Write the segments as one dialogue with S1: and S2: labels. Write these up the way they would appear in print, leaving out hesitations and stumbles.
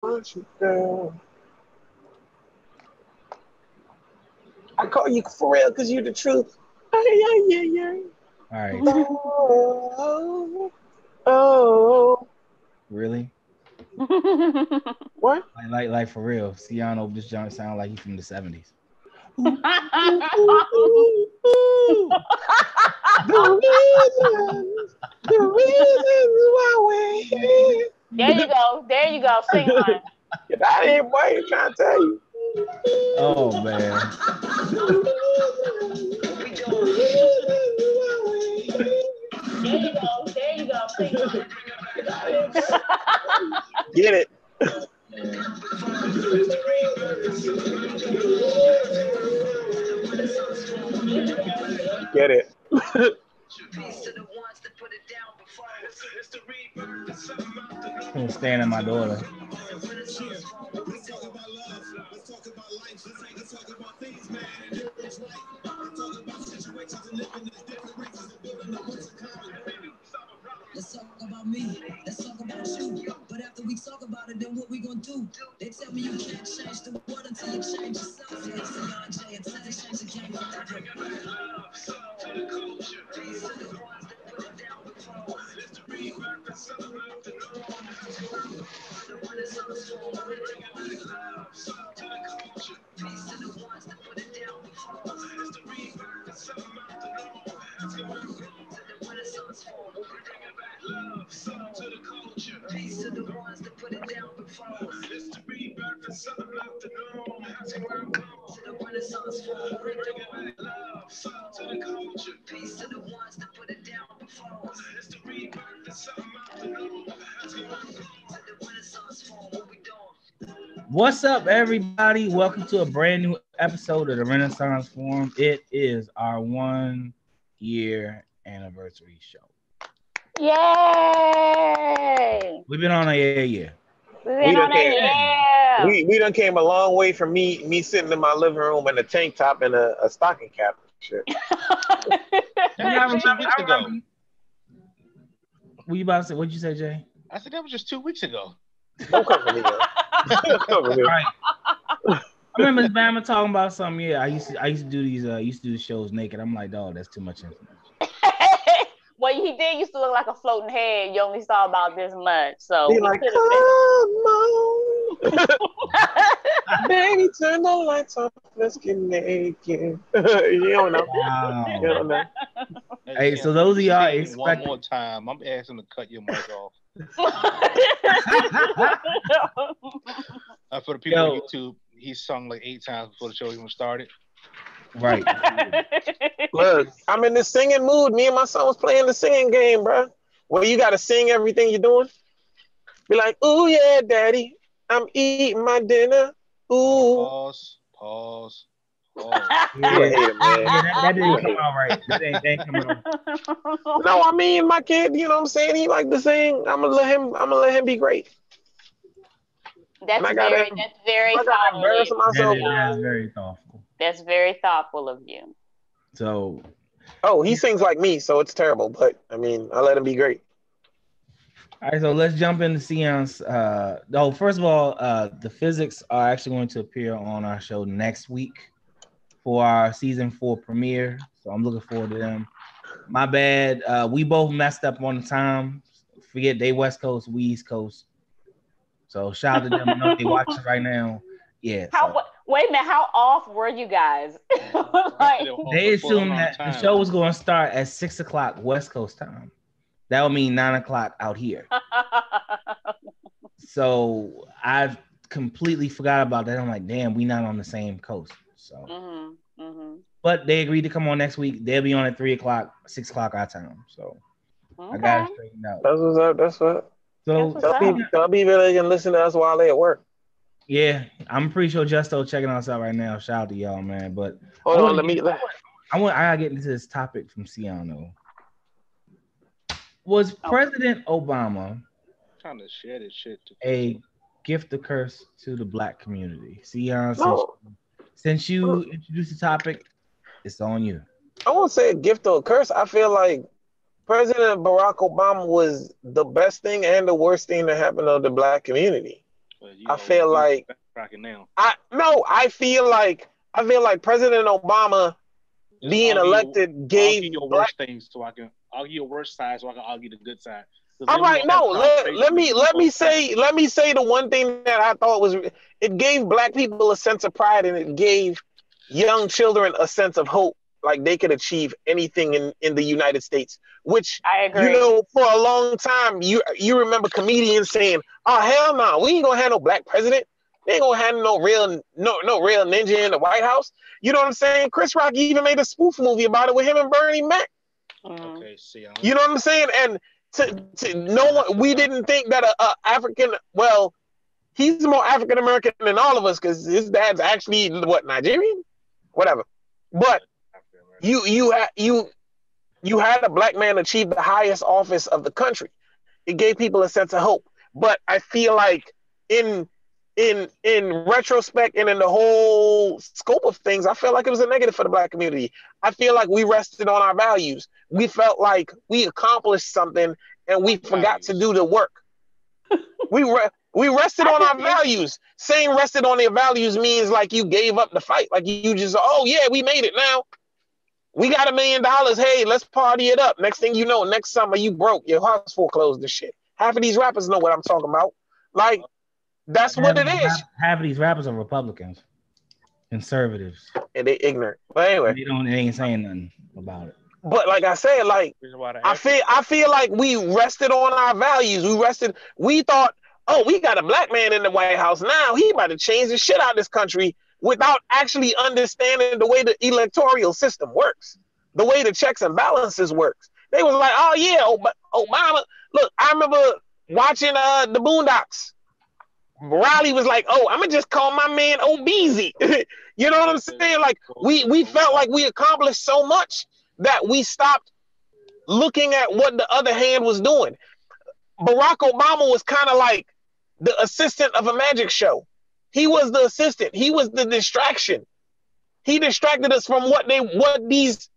S1: want you, girl. I call you for real because you the truth. Ay, ay, ay, ay.
S2: All right.
S1: Oh, oh.
S2: Really?
S1: What?
S2: Like for real. Ciano, this John sound like he's from the 70s.
S1: Ooh, ooh, ooh, ooh, ooh. The reasons why we're here.
S3: There you go. There you go. Sing on.
S1: Get out of here, boy. I'm trying to tell you.
S2: Oh man.
S3: There you go. There you go. Sing on.
S1: Get it. Get it.
S2: I'm standing my daughter.
S4: Let's talk about me. Let's talk about you. But after we talk about it, then what we gonna do? They tell me you can't change the world until you change yourself. Yeah, it's Beyond J until they change the game.
S2: What's up, everybody? Welcome to a brand new episode of the Renaissance Forum. It is our 1 year anniversary show.
S3: Yay!
S2: We've been on a year.
S3: We've been on a year.
S1: We done came a long way from me sitting in my living room in a tank top and a stocking cap. Shit.
S2: I remember. What you about to say? What'd you say, Jay?
S5: I said that was just 2 weeks ago.
S1: Don't come for me, man. Don't come for me.
S2: Right. I remember Bama talking about something. Yeah, I used to do these. Used to do the shows naked. I'm like, dog, that's too much information.
S3: Well, he did used to look like a floating head. You only saw about this much, so
S1: Be like, come on, baby, turn the lights off. Let's get naked. You don't know.
S2: Wow.
S1: You don't know.
S2: Hey, so those of y'all
S5: one more time, I'm asking to cut your mic off. For the people on YouTube, he sung like 8 times before the show even started.
S2: Right.
S1: Look, I'm in the singing mood. Me and my son was playing the singing game, bro. Where you got to sing everything you're doing. Be like, ooh, yeah, daddy, I'm eating my dinner. Ooh.
S5: Pause.
S2: Yeah, that didn't come out right. That ain't coming out.
S1: No, I mean, my kid, you know what I'm saying? He like to sing. I'm gonna let him be great.
S3: That's very thoughtful.
S2: That's very thoughtful.
S3: That's very thoughtful of you.
S2: So,
S1: he sings like me, so it's terrible. But I mean, I let him be great.
S2: All right, so let's jump into Sion's. First of all, the physics are actually going to appear on our show next week for our season 4 premiere. So I'm looking forward to them. My bad. We both messed up on the time. Forget they West Coast, we East Coast. So shout out to them. I know they watching right now. Yeah.
S3: Wait a minute. How off were you guys?
S2: They assumed that the show was going to start at 6 o'clock West Coast time. That would mean 9 o'clock out here. So I completely forgot about that. I'm like, damn, we not on the same coast. So, but they agreed to come on next week. They'll be on at 3 o'clock, 6 o'clock our time. So I got it straightened out.
S1: That's what's up. That's what.
S2: So
S1: tell people they can listen to us while they at work.
S2: Yeah, I'm pretty sure Justo checking us out right now. Shout out to y'all, man. But
S1: hold on,
S2: I gotta get into this topic from Ciano. Was President Obama
S5: trying to share this shit
S2: a gift or curse to the Black community? Sion, since you introduced the topic, it's on you.
S1: I won't say a gift or a curse. I feel like President Barack Obama was the best thing and the worst thing that happened to the Black community.
S5: But
S1: I feel like
S5: cracking now.
S1: I feel like President Obama
S5: Just
S1: being elected gave
S5: argue your
S1: black.
S5: worst things so I can argue your worst side so I can argue the good side. Because
S1: All
S5: then we
S1: right,
S5: gonna have
S1: no.
S5: a conversation.
S1: Let me say the one thing that I thought was it gave black people a sense of pride and it gave young children a sense of hope, like they could achieve anything in the United States. Which
S3: I agree.
S1: for a long time you remember comedians saying, "Oh hell no, we ain't gonna have no black president. We ain't gonna have no real ninja in the White House." You know what I'm saying? Chris Rock even made a spoof movie about it with him and Bernie Mac.
S5: Okay, see,
S1: You know what I'm saying? And to no one, we didn't think that a African, well, he's more African American than all of us because his dad's actually what, Nigerian, whatever. But you had a black man achieve the highest office of the country. It gave people a sense of hope. But I feel like in in retrospect and in the whole scope of things, I feel like it was a negative for the black community. I feel like we rested on our values. We felt like we accomplished something and we forgot to do the work. We rested on our values. Saying rested on their values means like you gave up the fight. Like you just, oh yeah, we made it now. We got $1 million. Hey, let's party it up. Next thing you know, next summer you broke. Your house foreclosed and shit. Half of these rappers know what I'm talking about. Like, that's what it is.
S2: Half of these rappers are Republicans, conservatives,
S1: and they ignorant. But anyway,
S2: they ain't saying nothing about it.
S1: But like I said, like I feel like we rested on our values. We thought, oh, we got a black man in the White House now. He about to change the shit out of this country without actually understanding the way the electoral system works, the way the checks and balances works. They was like, oh yeah, Obama. Look, I remember watching the Boondocks. Riley was like, "Oh, I'm gonna just call my man Obeezy." You know what I'm saying? Like we felt like we accomplished so much that we stopped looking at what the other hand was doing. Barack Obama was kind of like the assistant of a magic show. He was the assistant. He was the distraction. He distracted us from what these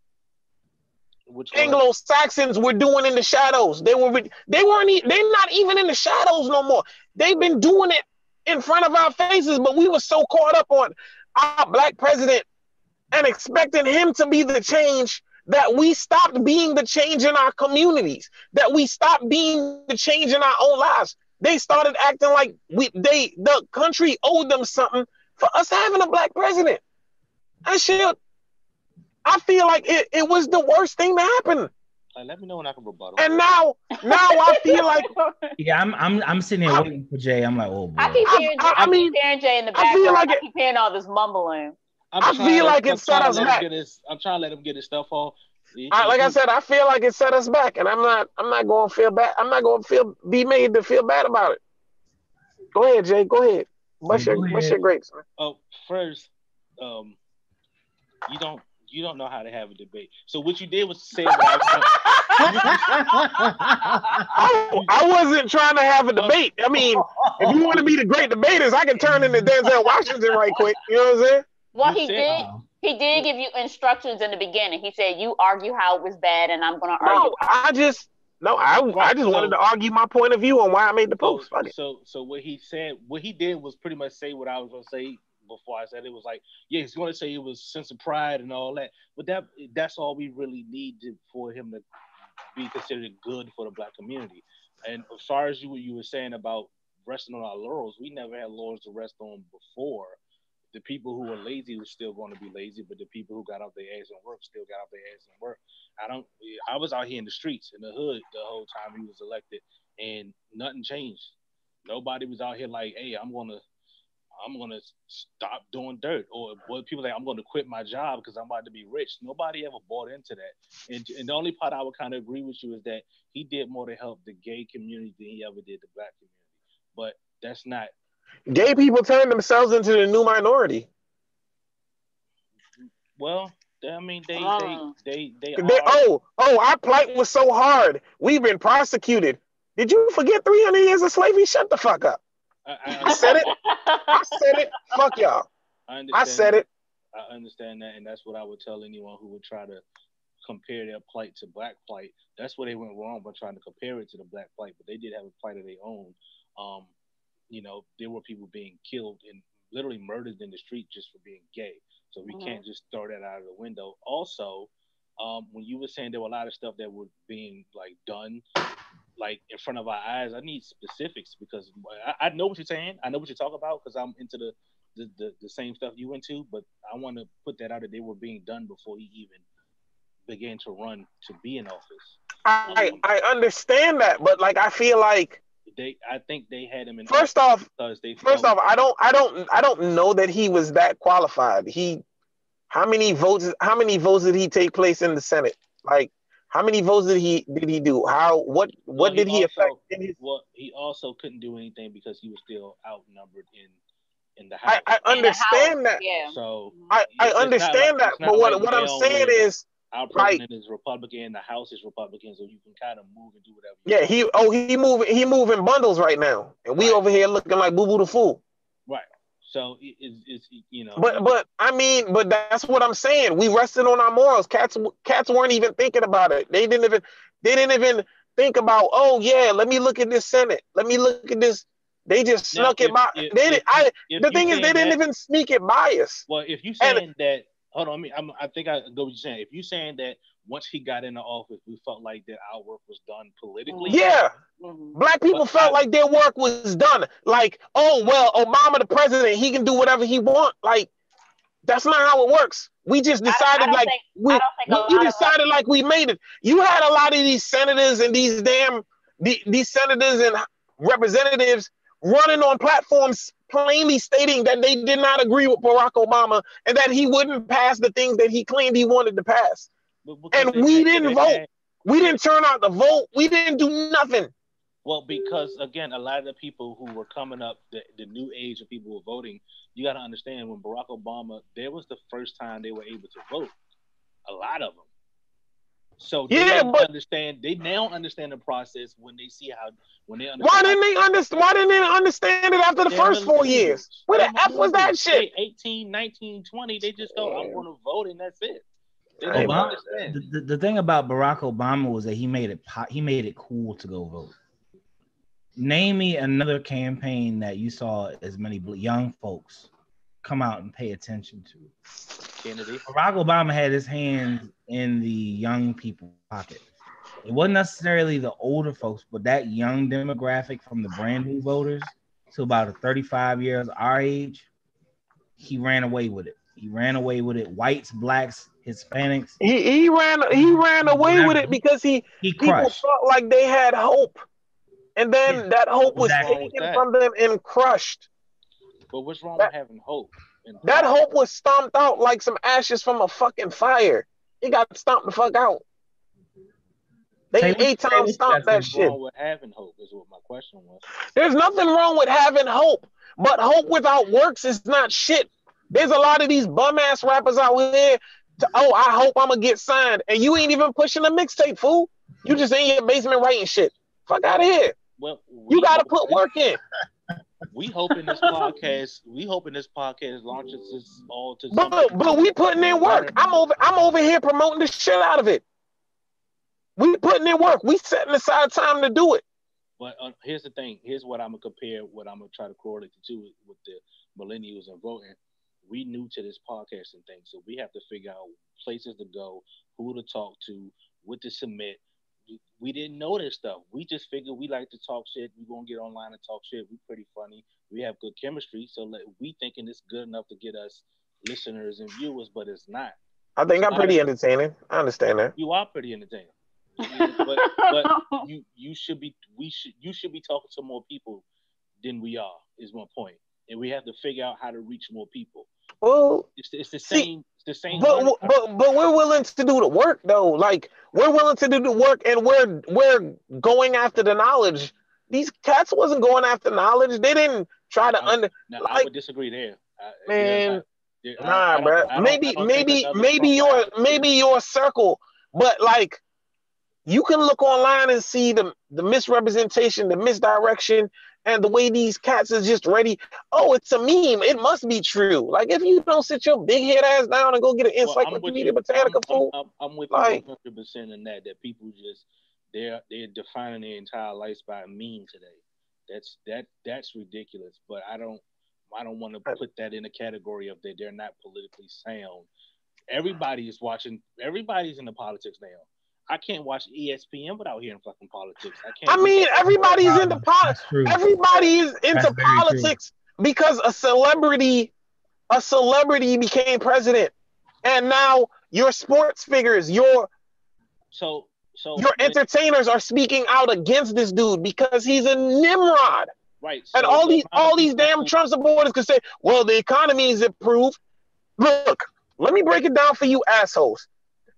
S1: Anglo-Saxons were doing in the shadows. They're not even in the shadows no more. They've been doing it in front of our faces, but we were so caught up on our black president and expecting him to be the change that we stopped being the change in our communities, that we stopped being the change in our own lives. They started acting like the country owed them something for us having a black president. And shit, I feel like it was the worst thing to happen.
S5: Let me know when I can rebuttal.
S1: And now I feel like
S2: I'm sitting here waiting for Jay. I'm like, oh boy.
S3: I keep hearing Jay in the background. I keep hearing all this mumbling.
S1: I feel like it set us back.
S5: I'm trying to let him get his stuff off.
S1: Like I said, I feel like it set us back, and I'm not going to feel bad. I'm not going to be made to feel bad about it. Go ahead, Jay. Go ahead. What's your grapes, man?
S5: Oh, first, you don't know how to have a debate. So what you did was say what
S1: I wasn't trying to have a debate. I mean, if you want to be the great debaters, I can turn into Denzel Washington right quick. You know what I'm saying?
S3: Well, he did give you instructions in the beginning. He said, you argue how it was bad, and I'm going to argue.
S1: I just wanted to argue my point of view on why I made the post.
S5: So what he did was pretty much say what I was going to say before I said it. Was like, yeah, he's going to say it was sense of pride and all that. But that's all we really needed for him to be considered good for the black community. And as far as you were saying about resting on our laurels, we never had laurels to rest on before. The people who were lazy were still going to be lazy, but the people who got off their ass and work still got off their ass and work. I was out here in the streets, in the hood, the whole time he was elected, and nothing changed. Nobody was out here like, hey, I'm gonna stop doing dirt, or what people like, I'm gonna quit my job because I'm about to be rich. Nobody ever bought into that. And the only part I would kind of agree with you is that he did more to help the gay community than he ever did the black community. But that's not.
S1: Gay people turn themselves into the new minority.
S5: Well, I mean, they
S1: our plight was so hard. We've been prosecuted. Did you forget 300 years of slavery? Shut the fuck up. I said it. I said it. Fuck y'all. I said it.
S5: I understand that, and that's what I would tell anyone who would try to compare their plight to black plight. That's where they went wrong by trying to compare it to the black plight, but they did have a plight of their own. there were people being killed and literally murdered in the street just for being gay. So we can't just throw that out of the window. Also, when you were saying there were a lot of stuff that were being like done like in front of our eyes, I need specifics because I know what you're saying. I know what you're talking about because I'm into the same stuff you into, but I want to put that out that they were being done before he even began to run to be in office.
S1: I understand that, but like I feel like
S5: I think they had him in
S1: first off,
S5: because they
S1: first
S5: felt
S1: off, I don't know that he was that qualified. How many votes did he take place in the Senate? Like how many votes did he do? What did he affect in his
S5: he also couldn't do anything because he was still outnumbered in the House.
S1: I understand that.
S3: Yeah.
S5: So
S1: I understand that. But what I'm saying is
S5: our
S1: like
S5: president is Republican, the House is Republican, so you can kind of move and do whatever
S1: yeah, he moving bundles right now. And we over here looking like Boo Boo the Fool.
S5: Right. So it's
S1: But I mean, but that's what I'm saying. We rested on our morals. Cats weren't even thinking about it. They didn't even think about, oh yeah, let me look at this Senate. Let me look at this. They just snuck it by. The thing is, they didn't even sneak it by us.
S5: Well, if you saying that, hold on, I think I go what you're saying. If you saying that once he got into office, we felt like that our work was done politically.
S1: Yeah. Black people felt like their work was done. Like, oh well, Obama the president, he can do whatever he want. Like, that's not how it works. We just decided we decided like we made it. You had a lot of these senators and these senators and representatives running on platforms plainly stating that they did not agree with Barack Obama and that he wouldn't pass the things that he claimed he wanted to pass. And we didn't vote. We didn't turn out to vote. We didn't do nothing.
S5: Well, because again, a lot of the people who were coming up, the new age of people who were voting, you got to understand when Barack Obama, there was the first time they were able to vote. A lot of them. So they understand. They now understand the process when they see when they understand.
S1: Why didn't they understand it after the first 4 years? Where the F was that shit?
S5: 18, 19, 20. They just go, I'm going to vote, and that's it.
S2: The thing about Barack Obama was that he made it cool to go vote. Name me another campaign that you saw as many young folks come out and pay attention to.
S5: Kennedy.
S2: Barack Obama had his hands in the young people's pocket. It wasn't necessarily the older folks, but that young demographic from the brand new voters to about 35 years our age, he ran away with it. He ran away with it. Whites, blacks, Hispanics.
S1: He ran away with it because people felt like they had hope. And then that hope was taken from them and crushed.
S5: But what's wrong with having hope?
S1: That hope was stomped out like some ashes from a fucking fire. It got stomped the fuck out. They 8 times stomped that shit.
S5: What's wrong with having hope is what my question was.
S1: There's nothing wrong with having hope, but hope without works is not shit. There's a lot of these bum ass rappers out here. I hope I'm gonna get signed, and you ain't even pushing a mixtape, fool. You just in your basement writing shit. Fuck out of here.
S5: Well,
S1: you gotta put work in.
S5: We hoping this podcast launches this all to.
S1: But we putting in work. I'm over here promoting the shit out of it. We putting in work. We setting aside time to do it.
S5: But here's the thing. Here's what I'm gonna compare. What I'm gonna try to correlate to with the millennials and voting. We new to this podcasting thing, so we have to figure out places to go, who to talk to, what to submit. We didn't know this stuff. We just figured we like to talk shit. We gonna get online and talk shit. We pretty funny. We have good chemistry, so we thinking it's good enough to get us listeners and viewers, but it's not.
S1: I think I'm pretty entertaining. I understand that.
S5: You are pretty entertaining, but you should be talking to more people than we are. Is one point, and we have to figure out how to reach more people.
S1: Well,
S5: it's the same. It's the same.
S1: But we're willing to do the work though. Like we're willing to do the work, and we're going after the knowledge. These cats wasn't going after knowledge. They didn't try to
S5: I would disagree there.
S1: Bro. Maybe your circle, but like you can look online and see the misrepresentation, the misdirection. And the way these cats is just ready, oh, it's a meme. It must be true. Like if you don't sit your big head ass down and go get an Encyclopedia Britannica, fool.
S5: I'm with you 100% in that people just they're defining their entire lives by a meme today. That's ridiculous. But I don't want to put that in a category of that they're not politically sound. Everybody is watching. Everybody's into politics now. I can't watch ESPN without hearing fucking politics. I
S1: I
S5: can't do
S1: mean,
S5: that.
S1: everybody's into
S2: That's true.
S1: everybody is
S2: That's
S1: into
S2: very true.
S1: politics because a celebrity became president, and now your sports figures,
S5: So
S1: your
S5: when
S1: entertainers are speaking out against this dude because he's a Nimrod.
S5: right,
S1: And
S5: so the amount of
S1: all these
S5: people
S1: damn
S5: who
S1: Trump supporters could say, well, the economy is improved. Look, let me break it down for you assholes.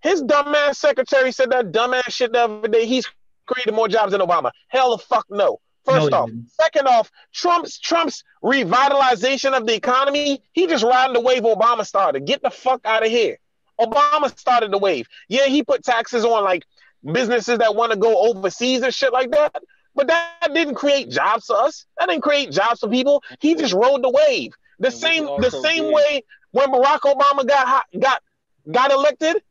S1: His dumbass secretary said that dumbass shit the other day. He's created more jobs than Obama. Hell the fuck no.
S2: No,
S1: First
S2: he
S1: off.
S2: didn't.
S1: Second off, Trump's revitalization of the economy, he just riding the wave Obama started. Get the fuck out of here. Obama started the wave. Yeah, he put taxes on like businesses that want to go overseas and shit like that. But that didn't create jobs for us. That didn't create jobs for people. He just rode the wave. The
S5: and what he
S1: the
S5: also
S1: same
S5: did,
S1: way when Barack Obama got elected,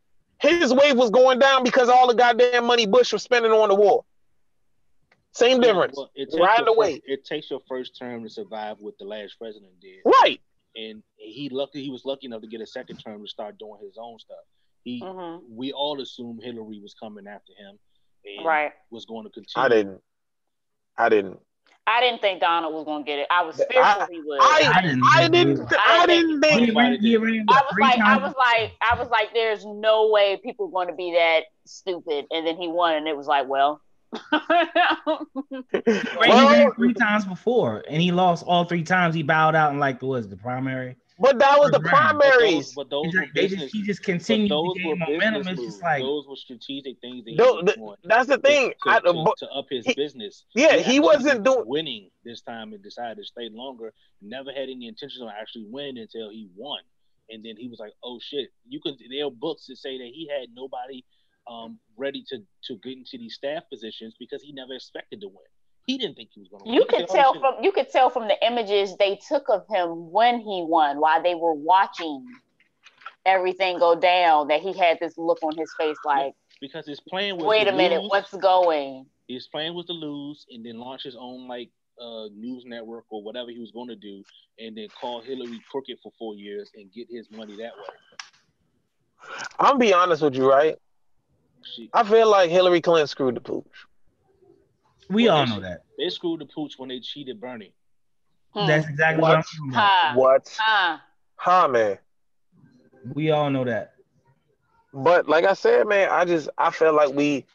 S1: his wave was going down because all the goddamn money Bush was spending on the war. Same
S5: yeah,
S1: difference.
S5: well,
S1: Riding the wave.
S5: it takes your first term to survive what the last president did.
S1: Right.
S5: And he was lucky enough to get a second term to start doing his own stuff. We all assumed Hillary was coming after him and was going to continue.
S1: I didn't.
S3: I didn't think Donald was gonna get it. I was fearful he would.
S1: I didn't think.
S3: I was like, there's no way people are going to be that stupid. And then he won, and it was like, well.
S2: He ran 3 times before, and he lost all 3 times. He bowed out in like the primary.
S1: But that was the primaries.
S5: But those were business.
S2: He just continued to gain momentum. It's just like
S5: those were strategic things.
S1: That's the thing.
S5: To up his business.
S1: Yeah, he wasn't doing
S5: winning this time and decided to stay longer. Never had any intentions of actually winning until he won, and then he was like, "Oh shit!" There are books that say that he had nobody ready to get into these staff positions because he never expected to win. He didn't think he was going to win.
S3: You could tell from the images they took of him when he won, while they were watching everything go down, that he had this look on his face like,
S5: because his plan was
S3: wait a minute, what's going?
S5: His plan was to lose and then launch his own news network or whatever he was going to do, and then call Hillary crooked for 4 years and get his money that way.
S1: I'm be honest with you, right? I feel like Hillary Clinton screwed the pooch.
S2: We all know that.
S5: They screwed the pooch when they cheated Bernie.
S2: That's exactly what I'm talking about.
S1: What? Man.
S2: We all know that.
S1: But like I said, man, I feel like Obama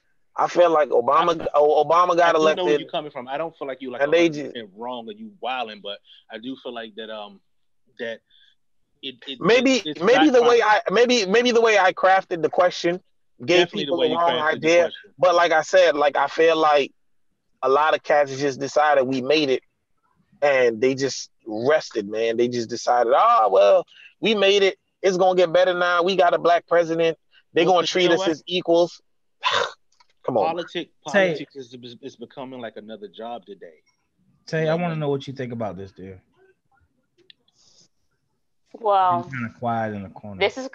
S1: got elected.
S5: I know where you're coming from. I don't feel like you like they just wrong or you wilding, but I do feel like that that
S1: maybe the way I crafted the question gave definitely people the wrong idea. But like I said, I feel like a lot of cats just decided we made it, and they just rested, man. They just decided, well, we made it. It's gonna get better now. We got a black president. They're gonna treat us as equals. Come on.
S5: Politics is becoming like another job today.
S2: Tay, I want to know what you think about this, dear.
S3: Well,
S2: kind of quiet in the corner.
S3: This is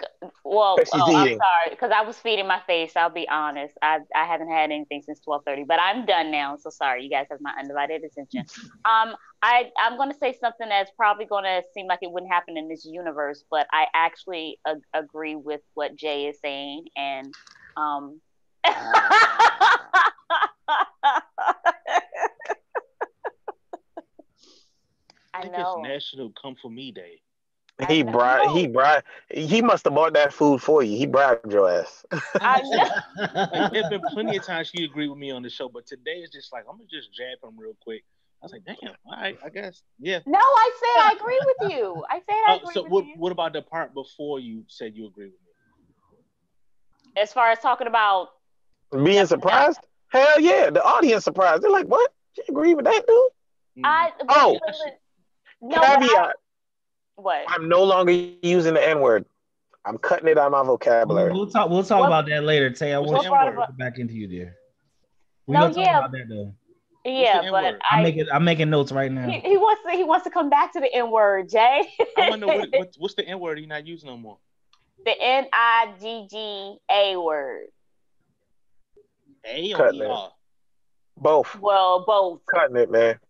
S3: I'm sorry because I was feeding my face. I'll be honest. I haven't had anything since 12:30, but I'm done now. So sorry, you guys have my undivided attention. I'm going to say something that's probably going to seem like it wouldn't happen in this universe, but I actually agree with what Jay is saying, and
S5: I know it's National Come For Me Day.
S1: He must have bought that food for you. He bribed your ass.
S3: I know.
S5: There's been plenty of times she agreed with me on the show, but today it's just like, I'm gonna just jab him real quick. I was like, damn, all right, I guess, yeah.
S3: No, I said I agree with you. I said I agree with you.
S5: What about the part before you said you agree with me?
S3: As far as talking about
S1: being surprised? Hell yeah, the audience surprised. They're like, what? You agree with that dude? Caveat.
S3: What?
S1: I'm no longer using the N-word. I'm cutting it out of my vocabulary.
S2: We'll talk about that later, Tay. I want to get back into you, dear. We're gonna talk about that though.
S3: Yeah, but
S2: I'm making notes right now.
S3: He wants to come back to the N-word, Jay.
S5: I want to know what's the N-word you're not using no more?
S3: The Nigga word.
S5: A or ER?
S1: Both.
S3: Well, both.
S1: Cutting it, man.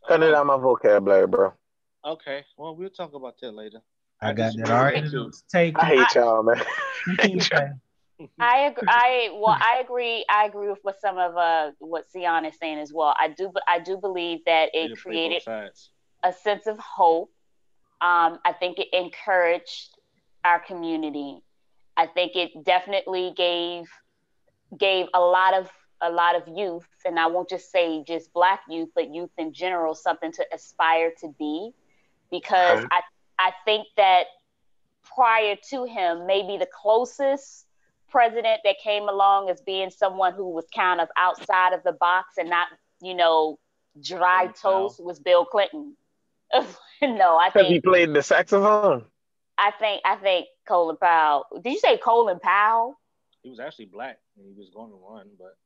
S1: Cut it out my vocabulary, bro.
S5: Okay. Well, we'll talk about that later.
S2: I got that
S5: disagree with
S2: already.
S5: that too.
S2: Take
S1: I hate y'all, man.
S3: I agree. I agree. I agree with what some of what Sion is saying as well. I do believe that
S5: Way
S3: it
S5: to play both
S3: created
S5: sides.
S3: a sense of hope. I think it encouraged our community. I think it definitely gave a lot of youth, and I won't just say just Black youth, but youth in general, something to aspire to be. Because I think that prior to him, maybe the closest president that came along as being someone who was kind of outside of the box and not, dry toast was Bill Clinton. No,
S1: Because he played the saxophone.
S3: I think Colin Powell. Did you say Colin Powell?
S5: He was actually Black and he was going to run, but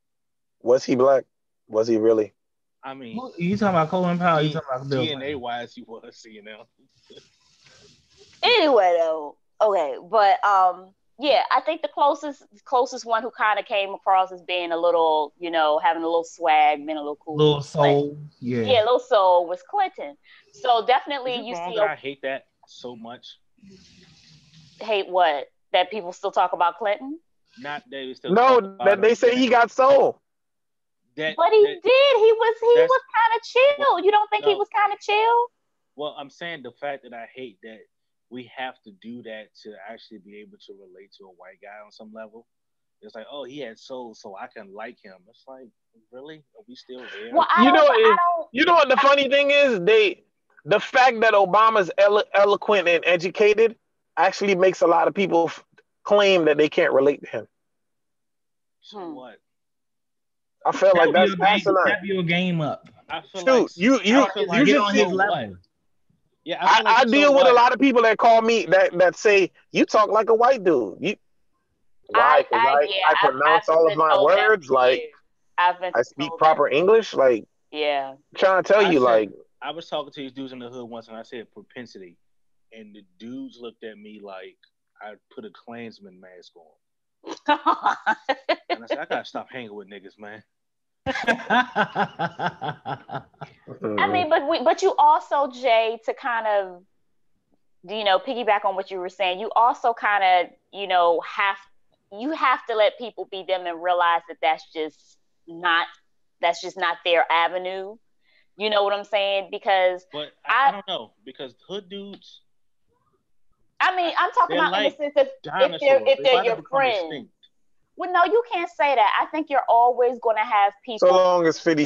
S1: was he Black? Was he really?
S5: I mean,
S2: you talking about Colin Powell? You talking about Bill
S5: DNA wise, he was. CNL.
S3: Anyway, though, okay, but yeah, I think the closest one who kind of came across as being a little, having a little swag, being a little cool,
S2: little soul, yeah,
S3: little soul was Clinton. So definitely,
S5: you see, I hate that so much.
S3: Hate what? That people still talk about Clinton?
S5: Not they still.
S1: No, that they say he got soul.
S3: But he did. He was kind of chill. You don't think he was kind of chill?
S5: Well, I'm saying the fact that I hate that we have to do that to actually be able to relate to a white guy on some level. It's like, oh, he had soul, so I can like him. It's like, really? Are we still there?
S3: Well,
S1: you know what the funny thing is? The fact that Obama's eloquent and educated actually makes a lot of people claim that they can't relate to him.
S5: So what?
S1: I feel like that's asinine.
S2: Step your game up.
S5: I feel
S1: Dude, you should see
S2: level.
S5: Yeah,
S1: I deal with a lot of people that call me that say you talk like a white dude. Why? Because I pronounce all of my words like I speak proper English. Like,
S3: yeah,
S1: I'm trying to tell you, like,
S5: I was talking to these dudes in the hood once, and I said propensity, and the dudes looked at me like I put a Klansman mask on. And I said, I gotta stop hanging with niggas, man.
S3: I mean, but you also, Jay, to kind of, piggyback on what you were saying, you also kind of, have to let people be them and realize that that's just not their avenue. You know what I'm saying? Because
S5: I don't know, because hood dudes.
S3: I mean, I'm talking about in the sense of if they're your friends. Extinct. Well, no, you can't say that. I think you're always going to have people.
S1: So long as 50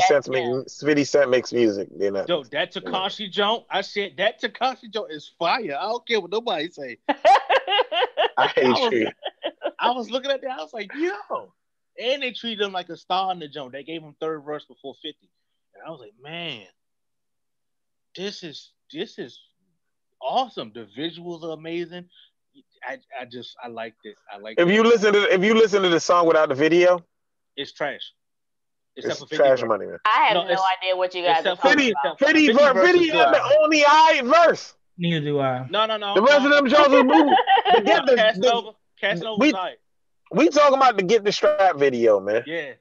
S1: Cent makes music, you know.
S5: Yo, that Tekashi joint, I said that Tekashi joint is fire. I don't care what nobody say.
S1: I hate you.
S5: I was looking at that. I was like, yo. And they treated him like a star in the joint. They gave him third verse before 50. And I was like, man, this is awesome. The visuals are amazing. I liked it.
S1: If you listen to the song without the video,
S5: it's trash.
S1: It's trash money, man.
S3: I have no idea what you guys are talking about.
S1: 50 had the only verse.
S2: Neither do I.
S5: No.
S1: The rest of them Jones was moving.
S5: Casanova
S1: we talking about the Get the Strap video, man.
S5: Yeah.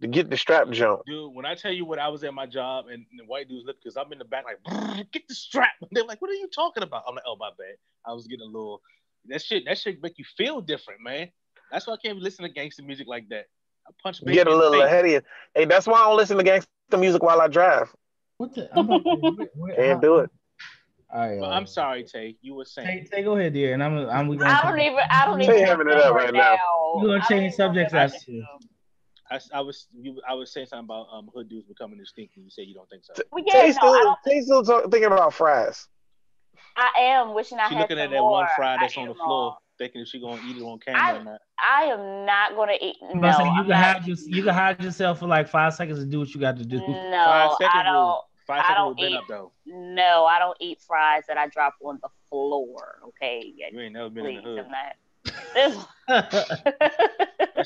S1: To Get the Strap jump.
S5: Dude, when I tell you what I was at my job and the white dudes look, because I'm in the back like, get the strap. They're like, what are you talking about? I'm like, oh, my bad. I was getting a little, that shit make you feel different, man. That's why I can't listen to gangster music like that. I punch baby.
S1: Get a little ahead of you. Hey, that's why I don't listen to gangster music while I drive.
S2: What the?
S1: Can't do it.
S2: All right,
S5: I'm sorry, Tay. You were saying.
S2: Tay, go ahead, dear. And
S3: I don't even.
S1: Tay having it up right now.
S2: We're gonna change subjects after.
S5: I was saying something about hood dudes becoming extinct, and you say you don't think so.
S3: Well, yeah,
S1: Tay still thinking about fries.
S3: I am wishing I had some more.
S5: She's looking at that one fry that's on the floor, thinking if she's gonna eat it on camera or not.
S3: I am not gonna eat. No,
S2: you can hide yourself for like 5 seconds to do what you got to do.
S3: No, I don't.
S5: 5 seconds been up though.
S3: No, I don't eat fries that I drop on the floor. Okay,
S5: you ain't never been in the hood.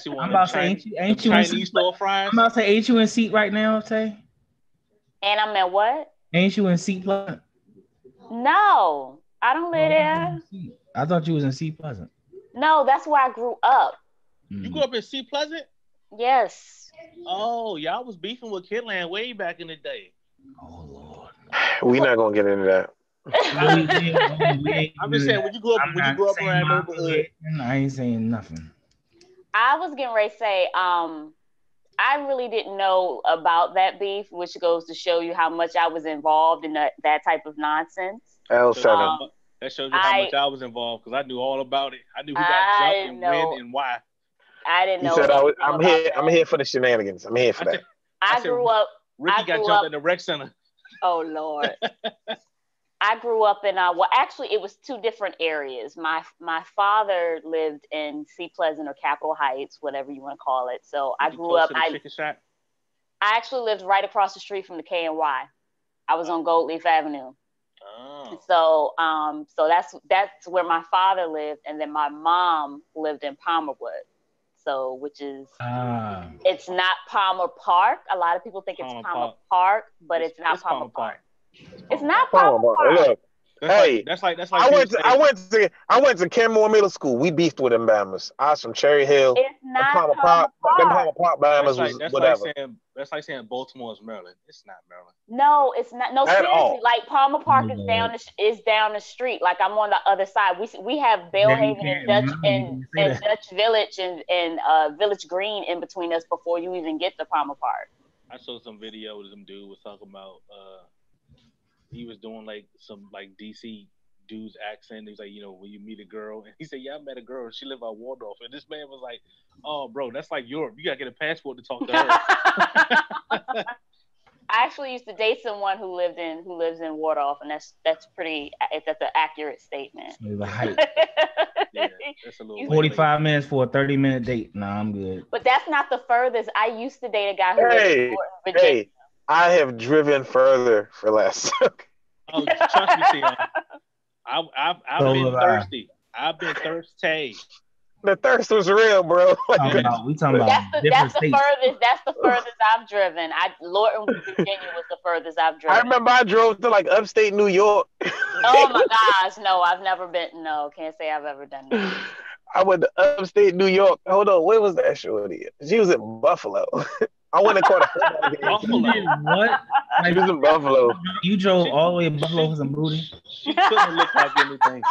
S2: I'm about to say, ain't you in seat? I'm about to say, ain't you in seat right now, Tay?
S3: And I'm in what?
S2: Ain't you in Seat Pleasant?
S3: No, I don't live there.
S2: I thought you was in Seat Pleasant.
S3: No, that's where I grew up.
S5: You grew up in Seat Pleasant?
S3: Yes.
S5: Oh, y'all was beefing with Kidland way back in the day.
S2: Oh Lord.
S1: We're not gonna get into that.
S5: I'm just saying when you grow up around neighborhood.
S2: I ain't saying nothing.
S3: I was getting ready to say, I really didn't know about that beef, which goes to show you how much I was involved in that type of nonsense.
S1: L7.
S5: That shows you how much I was involved because I knew all about it. I knew who got jumped and when and why.
S3: I didn't know.
S1: He said, I'm here for the shenanigans. I'm here for that.
S3: I grew up.
S5: Ricky got jumped in the rec center.
S3: Oh Lord. I grew up in well, actually, it was two different areas. My father lived in Sea Pleasant or Capitol Heights, whatever you want to call it. So I grew up. I actually lived right across the street from the KNY. I was on Goldleaf Avenue. Oh. So that's where my father lived, and then my mom lived in Palmerwood. So, which is it's not Palmer Park. A lot of people think it's Palmer Park, but it's not Palmer Park. It's not Palmer Park.
S1: Look, that's like. I went to Kenmore Middle School. We beefed with them Bammers. I was from Cherry Hill.
S3: It's not Palmer Park.
S1: Them Palmer Park Bammers was whatever.
S5: That's like saying Baltimore is Maryland. It's not Maryland.
S3: No, it's not. No, seriously. Like Palmer Park is down the street. Like I'm on the other side. We have Belhaven and Dutch Village and Village Green in between us before you even get to Palmer Park.
S5: I saw some video where some dude was talking about he was doing like some like DC dude's accent. He's like, when you meet a girl, and he said, "Yeah, I met a girl. She lived out Waldorf." And this man was like, "Oh, bro, that's like Europe. You gotta get a passport to talk to her."
S3: I actually used to date someone who lives in Waldorf, and that's an accurate statement.
S2: The height. Yeah, that's a little 45 minutes for a 30-minute date. Nah, I'm good.
S3: But that's not the furthest. I used to date a guy who lived in Virginia.
S1: Hey, I have driven further for less.
S5: Oh, trust me, Sion. I've been thirsty. I've been thirsty.
S1: The thirst was real, bro.
S2: We talking about
S3: that's the furthest I've driven. Lorton, Virginia was the furthest I've driven.
S1: I remember I drove to like upstate New York.
S3: Oh my gosh, no, I've never been. No, can't say I've ever done that.
S1: I went to upstate New York. Hold on, where was that shorty? She was in Buffalo. I went and caught a football game.
S2: Buffalo. What?
S1: She was in Buffalo.
S2: You drove all the way to Buffalo for some booty?
S5: She couldn't look like anything.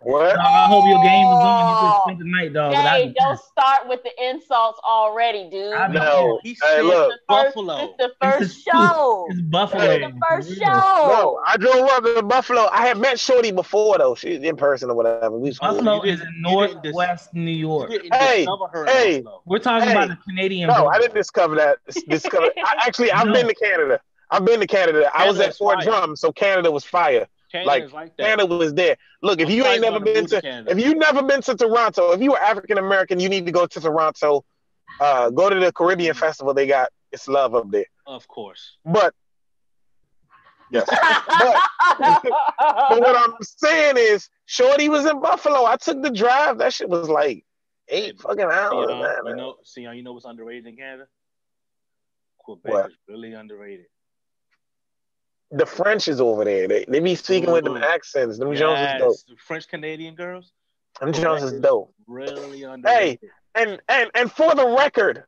S1: What?
S2: I hope your game was on. You could spend the night, dog.
S3: Hey, don't start with the insults already, dude.
S1: No.
S5: He said Buffalo.
S3: It's the first show.
S2: It's Buffalo.
S3: It's the first show.
S1: No, I drove up to Buffalo. I had met Shorty before, though. She's in person or whatever.
S2: Buffalo is in northwest New York.
S1: Hey,
S2: we're talking about the Canadian.
S1: No, I didn't discover that. I've been to Canada. I was at Fort Drum, so Canada was fire. Canada was there. Look, if you've never been to Toronto, if you were African American, you need to go to Toronto. Go to the Caribbean Festival. It's love up there.
S5: Of course.
S1: But yes. but what I'm saying is, Shorty was in Buffalo. I took the drive. That shit was like 8 fucking hours.
S5: You know what's underrated in Canada? Quebec is really underrated.
S1: The French is over there. They be speaking with them accents. Them Jones is dope.
S5: The French Canadian girls.
S1: Them Jones is dope.
S5: Really underrated.
S1: Hey, and for the record,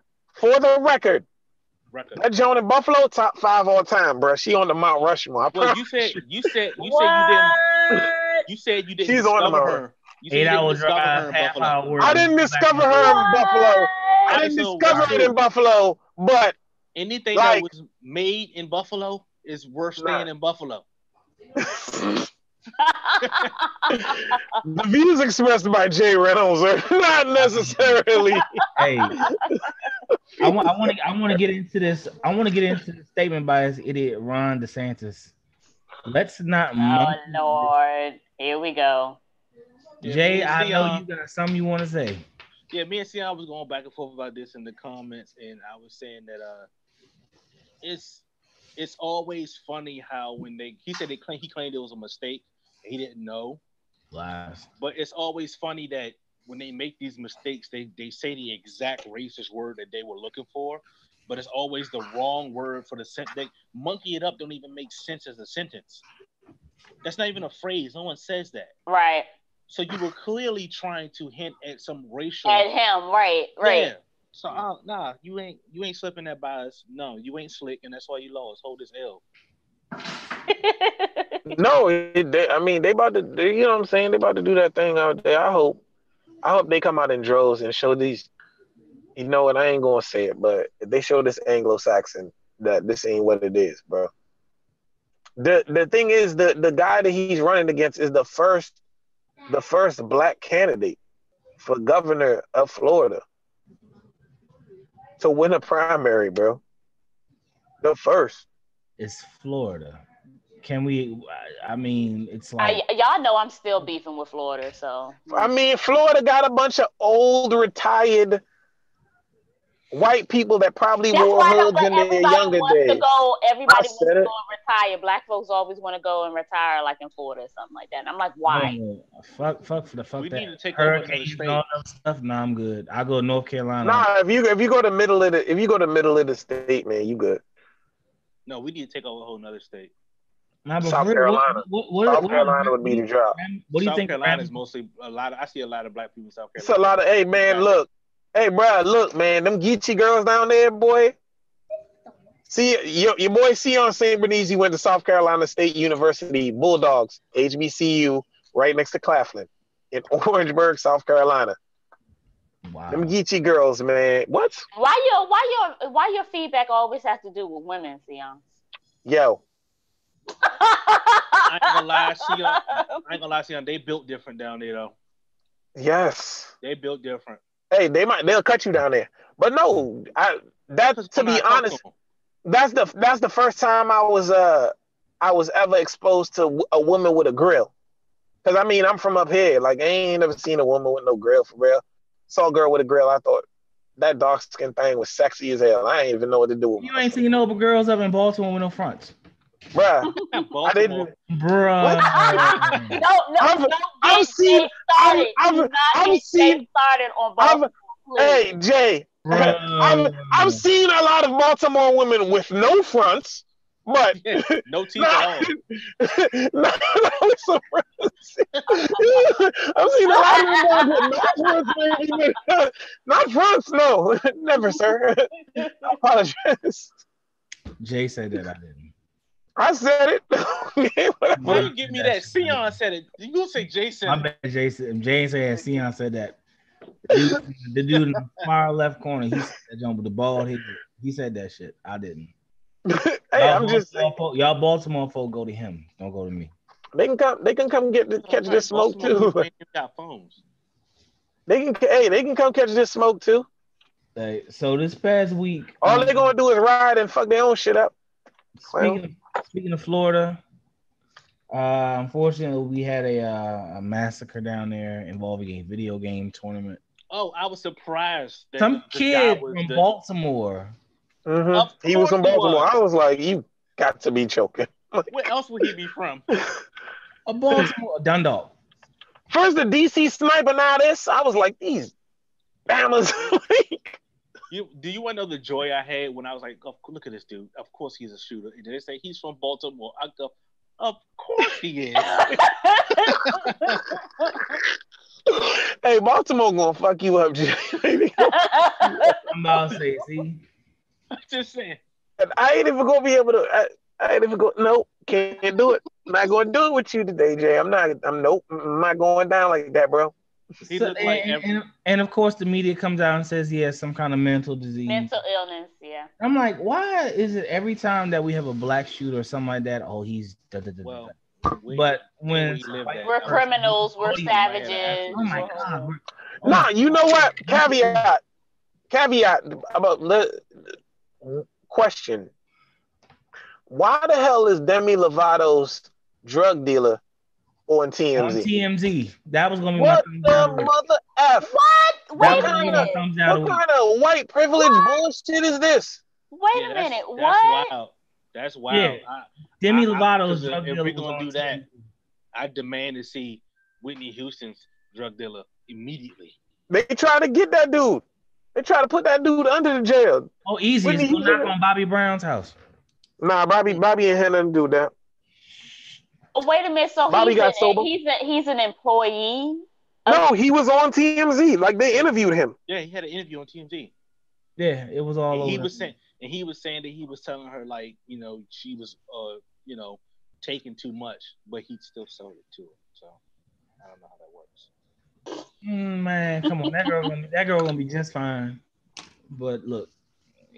S1: that Joan in Buffalo top 5 all time, bro. She on the Mount Rushmore.
S5: Well, you said you didn't.
S1: She's on the
S5: Mount.
S2: 8 hour drive, half hour.
S1: I didn't discover her in Buffalo. I didn't discover it in Buffalo, but
S5: anything that was made in Buffalo is worth staying in Buffalo.
S1: The views expressed by Jay Reynolds are not necessarily.
S2: Hey, I want to get into this. I want to get into the statement by this idiot Ron DeSantis. Let's not.
S3: Oh Lord, here we go.
S2: Jay, I know you got something you want to say.
S5: Yeah, me and Sion was going back and forth about this in the comments, and I was saying that it's always funny how when he claimed it was a mistake, he didn't know.
S2: Lies.
S5: But it's always funny that when they make these mistakes, they say the exact racist word that they were looking for, but it's always the wrong word for the sentence. They monkey it up, don't even make sense as a sentence. That's not even a phrase. No one says that.
S3: Right.
S5: So you were clearly trying to hint at some racial.
S3: At him, right. Yeah.
S5: So you ain't slipping that bias. No, you ain't slick, and that's why you lost. Hold this L.
S1: No, I mean they about to. You know what I'm saying? They about to do that thing out there. I hope they come out in droves and show these. You know what? I ain't gonna say it, but if they show this Anglo-Saxon that this ain't what it is, bro. The thing is the guy that he's running against is the first black candidate for governor of Florida to win a primary, bro. The first.
S2: It's Florida. Can we? I mean, it's like
S3: y'all know I'm still beefing with Florida, so.
S1: I mean, Florida got a bunch of old, retired white people that probably
S3: That's
S1: wore
S3: why
S1: hoods in their younger days.
S3: Everybody wants to go and retire. Black folks always want to go and retire, like in Florida or something like that. And I'm like, why?
S2: Fuck
S5: We
S2: that.
S5: need to take over another state.
S2: All that stuff. Nah, I'm good. I go to North Carolina.
S1: Nah, if you go to middle of the state, man, you good.
S5: No, we need to take over a whole nother state.
S2: Nah,
S1: South Carolina. South Carolina would be the job.
S2: What do you think?
S5: South Carolina is mostly a lot. I see a lot of black people in South Carolina.
S1: It's a lot of. Hey, man, look. Hey, bro, look, man. Them Geechee girls down there, boy. See, your boy Sion St. Bernese went to South Carolina State University, Bulldogs, HBCU, right next to Claflin, in Orangeburg, South Carolina.
S2: Wow.
S1: Them Geechee girls, man. What?
S3: Why your feedback always has to do with women, Sion?
S1: Yo.
S5: I ain't gonna lie, Sion. They built different down there, though.
S1: Yes.
S5: They built different.
S1: Hey, they'll cut you down there. But no, to be honest, that's the first time I was ever exposed to a woman with a grill. Cause I mean I'm from up here. Like I ain't never seen a woman with no grill for real. Saw a girl with a grill. I thought that dark skin thing was sexy as hell. I ain't even know what to do with
S2: You ain't seen no girls up in Baltimore with no fronts.
S1: Bruh. I didn't.
S2: Bruh.
S1: I've seen
S3: started on Baltimore.
S1: Hey, Jay. I've seen a lot of Baltimore women with no fronts, but
S5: no teeth at all.
S1: I've seen a lot of women with no fronts, not fronts, no. Never, sir. I apologize.
S2: Jay said that, I didn't.
S1: I said it.
S5: Why you give me that? Sion said it. You gonna say Jason?
S2: I bet Jason. Jay said Sion said that. The dude in the far left corner, he said that jump with the bald head. He said that shit. I didn't.
S1: Hey, I'm just saying.
S2: Y'all Baltimore folk go to him. Don't go to me.
S1: They can come catch this smoke too.
S5: Got phones.
S1: They can come catch this smoke too.
S2: So this past week,
S1: all they're gonna do is ride and fuck their own shit up.
S2: Speaking of Florida, unfortunately, we had a massacre down there involving a video game tournament.
S5: Oh, I was surprised. That
S2: some kid from Baltimore.
S1: Mm-hmm. He was from Baltimore. I was like, you got to be joking.
S5: Where else would he be from?
S2: A Baltimore Dundalk.
S1: First the DC sniper, now this. I was like, these Bamas.
S5: Do you want to know the joy I had when I was like, oh, look at this dude. Of course he's a shooter. And they say he's from Baltimore. I go, of course he is.
S1: Hey, Baltimore gonna fuck you up, Jay.
S2: I'm about to say, see?
S5: I'm just saying.
S1: And I ain't even gonna be able to. I ain't even go. Nope, can't do it. I'm not gonna do it with you today, Jay. I'm not going down like that, bro.
S2: So, and of course, the media comes out and says he has some kind of mental disease.
S3: Mental illness, yeah.
S2: I'm like, why is it every time that we have a black shooter or something like that? Oh, he's
S5: well.
S2: But when
S3: we're criminals, we're savages.
S2: Oh my god!
S1: Nah, you know what? Caveat about the question. Why the hell is Demi Lovato's drug dealer on TMZ?
S2: On TMZ. That was gonna be
S1: what the mother F?
S3: What? Wait a minute.
S1: What kind of white privilege bullshit is this?
S3: Wait a minute. What?
S5: That's wild.
S2: Yeah. Demi Lovato's drug
S5: dealer. If we're gonna do that,
S2: TMZ.
S5: I demand to see Whitney Houston's drug dealer immediately.
S1: They try to get that dude. They try to put that dude under the jail.
S2: Oh, easy. It's gonna knock on Bobby Brown's house.
S1: Nah, Bobby ain't had nothing to do with that.
S3: Oh, wait a minute. So
S1: Bobby got sober.
S3: He's an employee.
S1: No, he was on TMZ. Like they interviewed him.
S5: Yeah, he had an interview on TMZ.
S2: Yeah, it was all over.
S5: He was saying that he was telling her, like, you know, she was taking too much, but he still sold it to her. So I don't know how that works.
S2: Man, come on, that girl gonna be just fine. But look,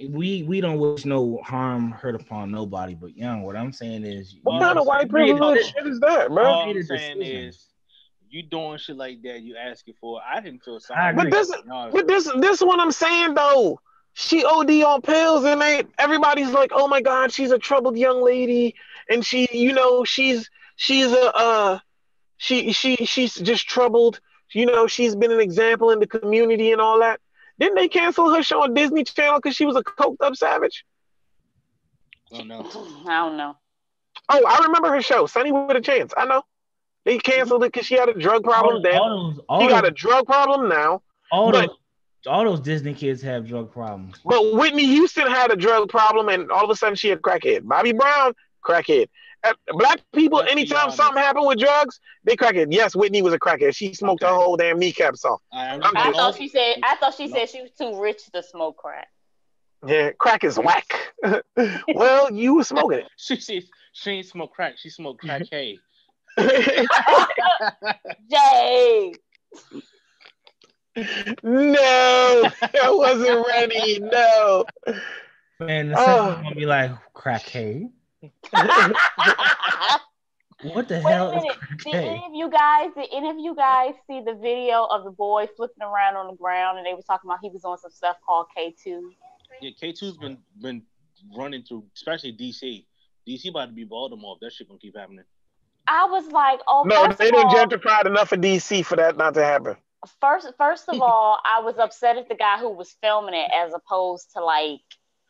S2: we don't wish no harm hurt upon nobody. But young, what I'm saying is,
S1: What kind of white privilege shit is that, bro?
S5: All I'm saying is, you doing shit like that, you asking for it. I didn't feel sorry.
S1: But this what I'm saying though. She OD on pills, and everybody's like, "Oh my God, she's a troubled young lady," and she's she's just troubled. She's been an example in the community and all that. Didn't they cancel her show on Disney Channel because she was a coked up savage?
S5: Oh no,
S3: I don't know.
S1: Oh, I remember her show, Sunny with a Chance. I know. They canceled it because she had a drug problem then. She got a drug problem now.
S2: All those Disney kids have drug problems.
S1: But Whitney Houston had a drug problem, and all of a sudden she a crackhead. Bobby Brown, crackhead. Black people, anytime something happened with drugs, they crackhead. Yes, Whitney was a crackhead. She smoked her whole damn kneecaps off.
S3: I thought she said she was too rich to smoke crack.
S1: Yeah, crack is whack. Well, you were smoking it.
S5: She ain't smoke crack. She smoked crack hay.
S3: Jay.
S1: No, I wasn't ready. No.
S2: Man, the second gonna be like crackhead. What the hell is crackhead?
S3: Did any of you guys see the video of the boy flipping around on the ground, and they were talking about he was on some stuff called K2?
S5: Yeah, K2's been running through, especially DC. DC about to be Baltimore. That shit gonna keep happening.
S3: I was like, oh,
S1: no, they didn't gentrify enough of DC for that not to happen.
S3: First of all, I was upset at the guy who was filming it, as opposed to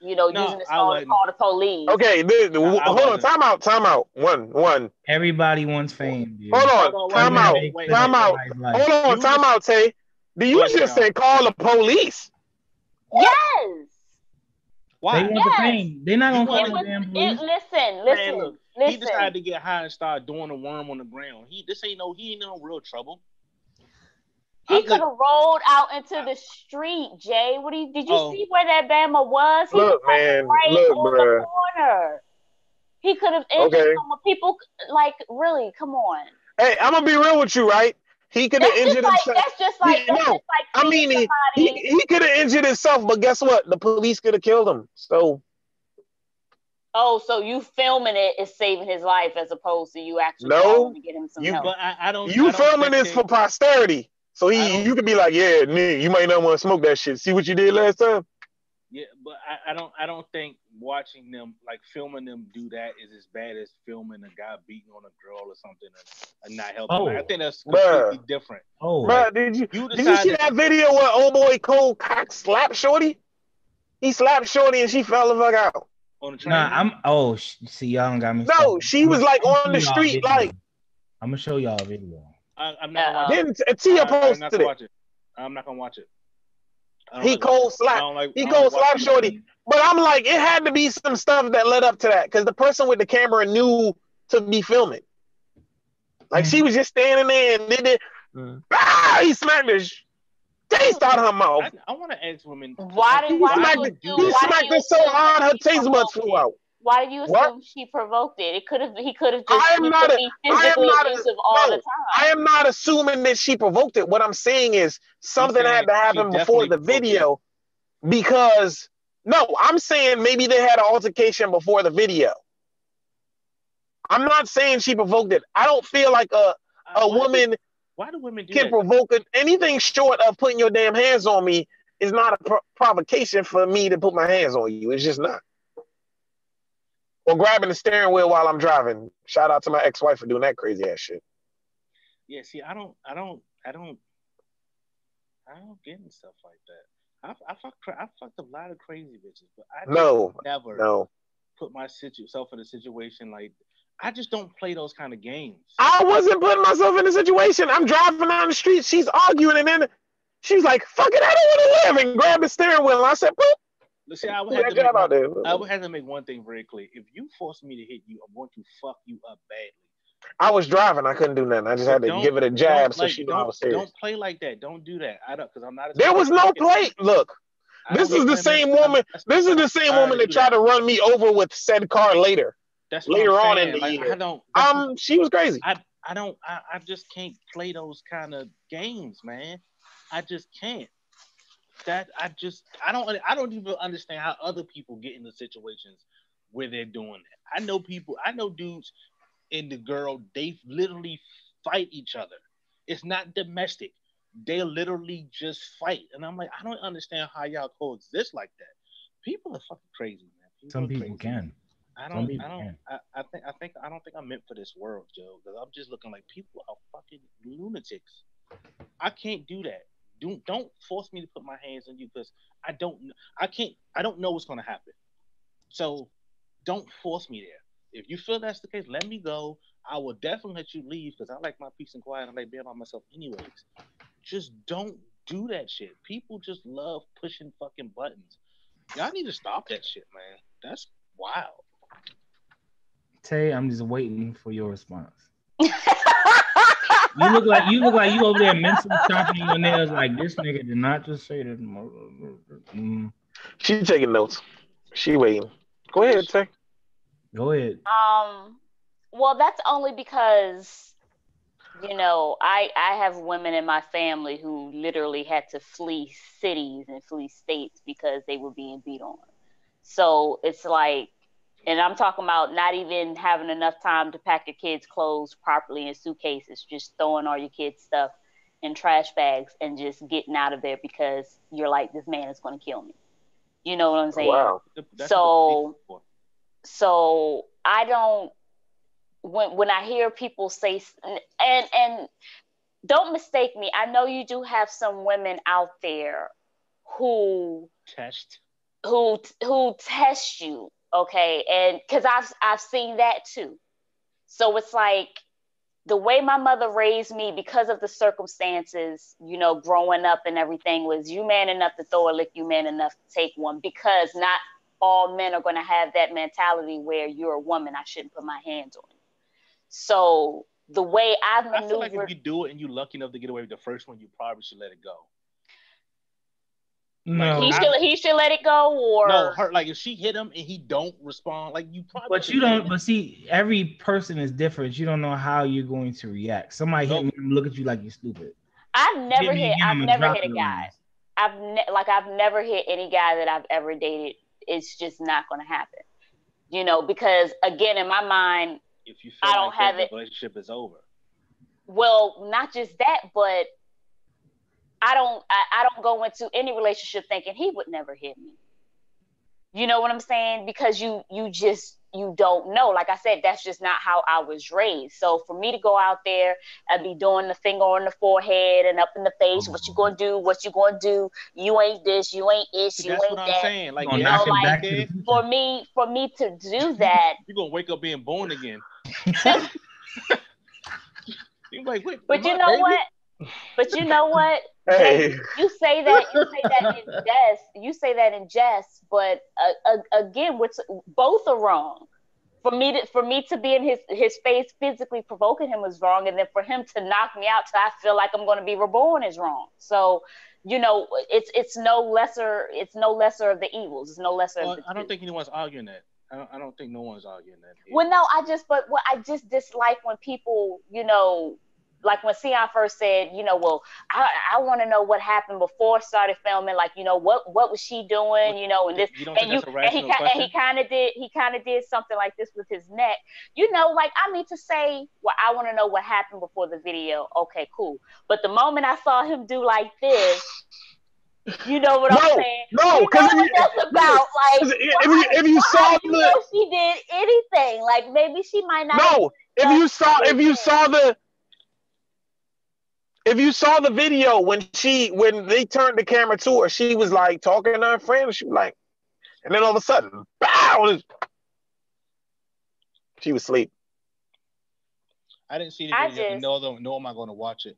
S3: using his phone to call the police.
S1: Okay, hold on, time out. One.
S2: Everybody wants fame. Dude.
S1: Hold on, time out. Hold on, time out, Tay. Do you just say call the police?
S3: Yes.
S2: Why? They want the fame. They're not gonna call the damn police.
S3: Listen.
S5: He decided to get high and start doing a worm on the ground. He ain't no real trouble.
S3: He could have rolled out into the street, Jay. Did you see where that Bama was? He was
S1: right
S3: on the corner. He could have injured some people. Like, really, come on.
S1: Hey, I'm gonna be real with you, right? He could have injured himself.
S3: That's just like
S1: he could have injured himself, but guess what? The police could have killed him. So.
S3: Oh, so you filming it is saving his life as opposed to you actually going to get him some help.
S5: But I don't.
S1: You filming this for posterity, so you could be like, yeah, you might not want to smoke that shit. See what you did last time?
S5: Yeah, but I don't think watching them, like filming them do that is as bad as filming a guy beating on a girl or something and not helping. I think that's completely different.
S1: Bro, did you see that video where old boy Cole Cox slapped Shorty? He slapped Shorty and she fell the fuck out.
S5: On the train?
S2: See, y'all don't got me.
S1: No, she was like on the street, like.
S2: I'm gonna show y'all a video.
S5: I'm not gonna watch
S1: it. Tia posted it.
S5: I'm not gonna watch it.
S1: He cold slapped Shorty. But I'm like, it had to be some stuff that led up to that because the person with the camera knew to be filming. Like she was just standing there and then he smacked her. Taste out her mouth.
S5: I want to ask women.
S1: He smacked her so hard her taste buds flew out.
S3: Why do you assume she provoked it? He could have just been physically abusive all the time.
S1: I am not assuming that she provoked it. What I'm saying is something had to happen before the video because I'm saying maybe they had an altercation before the video. I'm not saying she provoked it. I don't feel like a woman
S5: why do women do
S1: can provoke it. Anything short of putting your damn hands on me is not a provocation for me to put my hands on you. It's just not. Or grabbing the steering wheel while I'm driving. Shout out to my ex-wife for doing that crazy ass shit.
S5: Yeah, see, I don't get in stuff like that. I fucked a lot of crazy bitches, but I never put myself in a situation like. I just don't play those kind of games.
S1: I wasn't putting myself in a situation. I'm driving down the street. She's arguing, and then she's like, "Fuck it, I don't want to live," and grabbed the steering wheel. And I said, "Boop."
S5: See, I would have to make one thing very clear. If you force me to hit you, I'm going to fuck you up badly.
S1: I was driving. I couldn't do nothing. I just had to give it a jab so she knew I was serious.
S5: Don't play like that. Don't do that. Because I'm not.
S1: There was no play. Look, this is the same woman. This is the same woman that tried to run me over with said car later.
S5: That's what
S1: later
S5: I'm
S1: on in
S5: saying.
S1: the
S5: Like
S1: year.
S5: I don't.
S1: She was crazy.
S5: I just can't play those kind of games, man. I just can't. I don't even understand how other people get into situations where they're doing that. I know dudes and the girl, they literally fight each other. It's not domestic. They literally just fight. And I'm like, I don't understand how y'all coexist like that. People are fucking crazy, man.
S2: Some people can.
S5: I
S2: Some
S5: don't,
S2: people
S5: I don't,
S2: can.
S5: I don't think I'm meant for this world, Joe. Because I'm just looking like people are fucking lunatics. I can't do that. Don't force me to put my hands on you because I don't, I can't, I don't know what's gonna happen. So don't force me there. If you feel that's the case, let me go. I will definitely let you leave because I like my peace and quiet. I like being by myself, anyways. Just don't do that shit. People just love pushing fucking buttons. Y'all need to stop that shit, man. That's wild.
S2: Tay, I'm just waiting for your response. You look like you over there mentally chopping your nails like this nigga did not just say that.
S1: She taking notes. She waiting. Go ahead, Tay.
S2: Go ahead.
S3: Well, that's only because I have women in my family who literally had to flee cities and flee states because they were being beat on. So it's like, and I'm talking about not even having enough time to pack your kids' clothes properly in suitcases, just throwing all your kids' stuff in trash bags and just getting out of there because you're like, this man is going to kill me. You know what I'm saying?
S1: Wow.
S3: So I don't, when I hear people say, and don't mistake me, I know you do have some women out there who
S5: test
S3: you, okay, and because I've seen that too. So it's like the way my mother raised me, because of the circumstances, growing up and everything, was you man enough to throw a lick, you man enough to take one, because not all men are going to have that mentality where you're a woman, I shouldn't put my hands on you. So the way I've maneuvered,
S5: I feel like if you do it and you're lucky enough to get away with the first one, you probably should let it go.
S2: No,
S3: he should let it go, or
S5: no, her, like if she hit him and he don't respond, like you probably.
S2: But you don't. But see, every person is different. You don't know how you're going to react. Somebody hit me and look at you like you're stupid.
S3: I've never hit a guy.
S2: Lines.
S3: I've never hit any guy that I've ever dated. It's just not going to happen. Because again, in my mind,
S5: if you feel I don't have it, the relationship is over.
S3: Well, not just that, but I don't go into any relationship thinking he would never hit me. You know what I'm saying? Because you don't know. Like I said, that's just not how I was raised. So for me to go out there and be doing the finger on the forehead and up in the face, what you gonna do? What you gonna do? You ain't this, you ain't it, you
S5: that's
S3: ain't
S5: what I'm
S3: that.
S5: saying. Like,
S3: for me to do that,
S5: you're gonna wake up being born again. You're like, wait,
S3: but you know what? But you know what?
S1: Hey.
S3: You say that in jest, but again, both are wrong. For me to be in his face physically provoking him was wrong, and then for him to knock me out till I feel like I'm going to be reborn is wrong. So it's no lesser of the evils. It's no lesser of the
S5: I don't think anyone's arguing that. I don't think no one's arguing that.
S3: Well, no, I just dislike when people, like when Sion first said, well, I want to know what happened before I started filming. Like, what was she doing? And this, he kind of did something like this with his neck. Like I need to say, well, I want to know what happened before the video. Okay, cool. But the moment I saw him do like this, you know what I'm saying?
S1: No, because
S3: that's about. Like,
S1: if you saw
S3: she did anything, like maybe she might not.
S1: No, if you saw the video when they turned the camera to her, she was like talking to her friend. She was like, and then all of a sudden, bow! She was asleep.
S5: I didn't see the video. Nor am I going to watch it.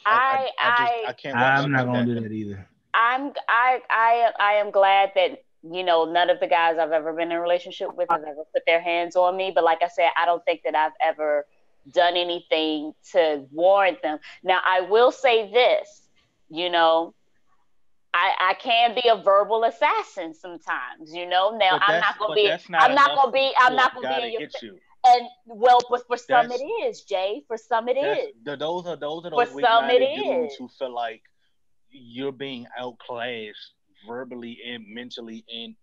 S3: I
S5: can't. Watch
S2: I'm not going to do that either.
S3: I am glad that none of the guys I've ever been in a relationship with have ever put their hands on me. But like I said, I don't think that I've ever done anything to warrant them. Now I will say this, I can be a verbal assassin sometimes, you know. Now I'm not gonna be.
S5: That's not
S3: I'm not
S5: enough
S3: gonna be. I'm
S5: for
S3: not
S5: a
S3: gonna
S5: guy
S3: be
S5: to
S3: in your.
S5: hit you.
S3: And well, but for some it
S5: That's
S3: is, Jay. For some it
S5: that's
S3: is.
S5: those are
S3: For
S5: those
S3: some it
S5: weak-minded dudes
S3: is.
S5: who feel like you're being outclassed verbally and mentally and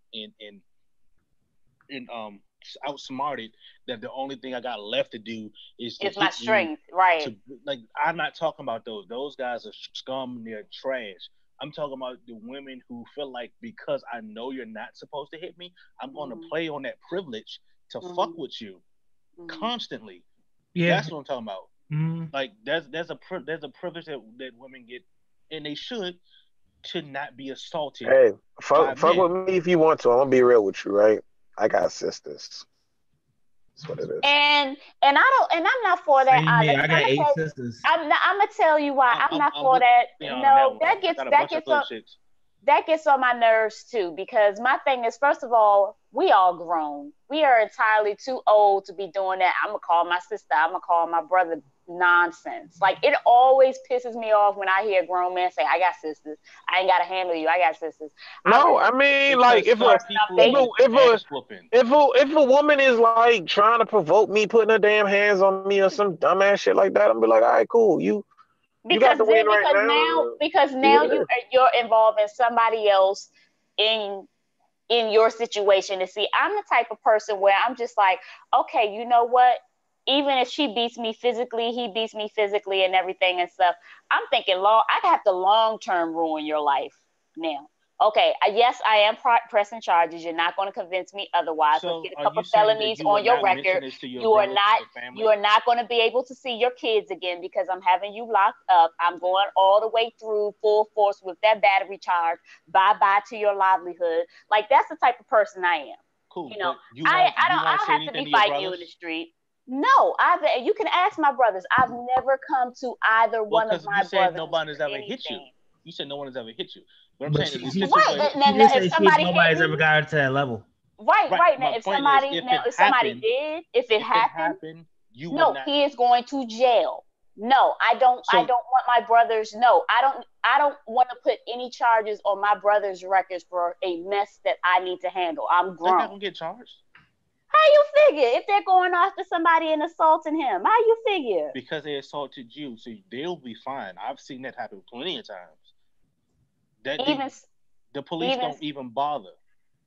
S5: outsmarted, that the only thing I got left to do is to
S3: It's my
S5: hit you.
S3: strength, right?
S5: To like, I'm not talking about those guys are scum, they're trash. I'm talking about the women who feel like, because I know you're not supposed to hit me, I'm going to
S3: Mm-hmm.
S5: play on that privilege to fuck
S3: Mm-hmm.
S5: with you
S3: Mm-hmm.
S5: constantly.
S2: Yeah.
S5: That's what I'm talking about.
S2: Mhm.
S5: Like there's a privilege that women get, and they should not be assaulted
S1: Hey,
S5: by
S1: fuck
S5: men.
S1: with me if you want to. I'm gonna be real with you, right? I got sisters. That's what it is.
S3: And I don't, and I'm not for that
S2: Same
S3: either.
S2: here. I
S3: Because
S2: got 8 sisters.
S3: I'm gonna tell you why I'm not
S5: I'm
S3: for
S5: with
S3: that.
S5: Leon on that
S3: No,
S5: one. I got a
S3: that
S5: bunch of
S3: gets
S5: hood
S3: on
S5: chicks.
S3: that gets on my nerves too. Because my thing is, first of all, we all grown. We are entirely too old to be doing that. I'm gonna call my sister. I'm gonna call my brother. Nonsense. Like, it always pisses me off when I hear a grown man say, "I got sisters. I ain't gotta handle you. I got sisters." I
S1: No, I
S3: respect
S1: mean, like
S5: Because
S1: if
S5: some
S1: a
S3: stuff
S5: people
S1: if
S3: they
S1: a
S5: need
S1: if a
S5: ass whooping.
S1: if a woman is like trying to provoke me, putting her damn hands on me or some dumbass shit like that, I'm be like, all right, cool. You got
S3: because
S1: the win
S3: then
S1: right now.
S3: because
S1: See
S3: now
S1: what it is.
S3: you're involving somebody else in your situation. To see, I'm the type of person where I'm just like, okay, you know what, even if she beats me physically, he beats me physically and everything and stuff, I'm thinking, I have to long term ruin your life now. Okay, yes, I am pressing charges. You're not going to convince me otherwise. Let's
S5: So
S3: get a
S5: are you
S3: couple
S5: saying that
S3: felonies
S5: you
S3: on
S5: would
S3: your
S5: not mention
S3: record.
S5: this to your
S3: You are
S5: brothers
S3: not
S5: or
S3: you
S5: family?
S3: are not going to be able to see your kids again because I'm having you locked up. I'm going all the way through full force with that battery charge. Bye bye to your livelihood. Like, that's the type of person I am.
S5: Cool,
S3: You know,
S5: but you
S3: I
S5: won't
S3: don't
S5: say
S3: have to
S5: anything
S3: be
S5: to your
S3: fighting you in the
S5: brothers?
S3: street. No, you can ask my brothers. I've never come to either
S5: Well,
S3: one of
S5: because you
S3: my
S5: said
S3: brothers
S5: nobody's
S3: for
S5: ever hit you.
S3: anything.
S5: You said no one has ever hit you. But I'm
S2: But
S5: saying in
S2: she
S5: the
S2: she
S3: Right.
S5: situation,
S3: And
S2: she
S3: then
S2: did
S3: if
S2: say
S3: somebody hit
S2: nobody's ever
S3: me,
S2: got her to that level.
S3: right,
S5: right?
S3: right. Now
S5: My point is,
S3: if somebody did,
S5: if it happened, you would
S3: no,
S5: not.
S3: he is going to jail. No, I
S5: So
S3: don't want my brothers. No, I don't want to put any charges on my brother's records for a mess that I need to handle. I'm
S5: they're not
S3: grown.
S5: gonna get charged
S3: How you figure if they're going after somebody and assaulting him? How you figure?
S5: because they assaulted you. So they'll be fine. I've seen that happen plenty of times. That
S3: Even
S5: the police
S3: even
S5: don't even bother.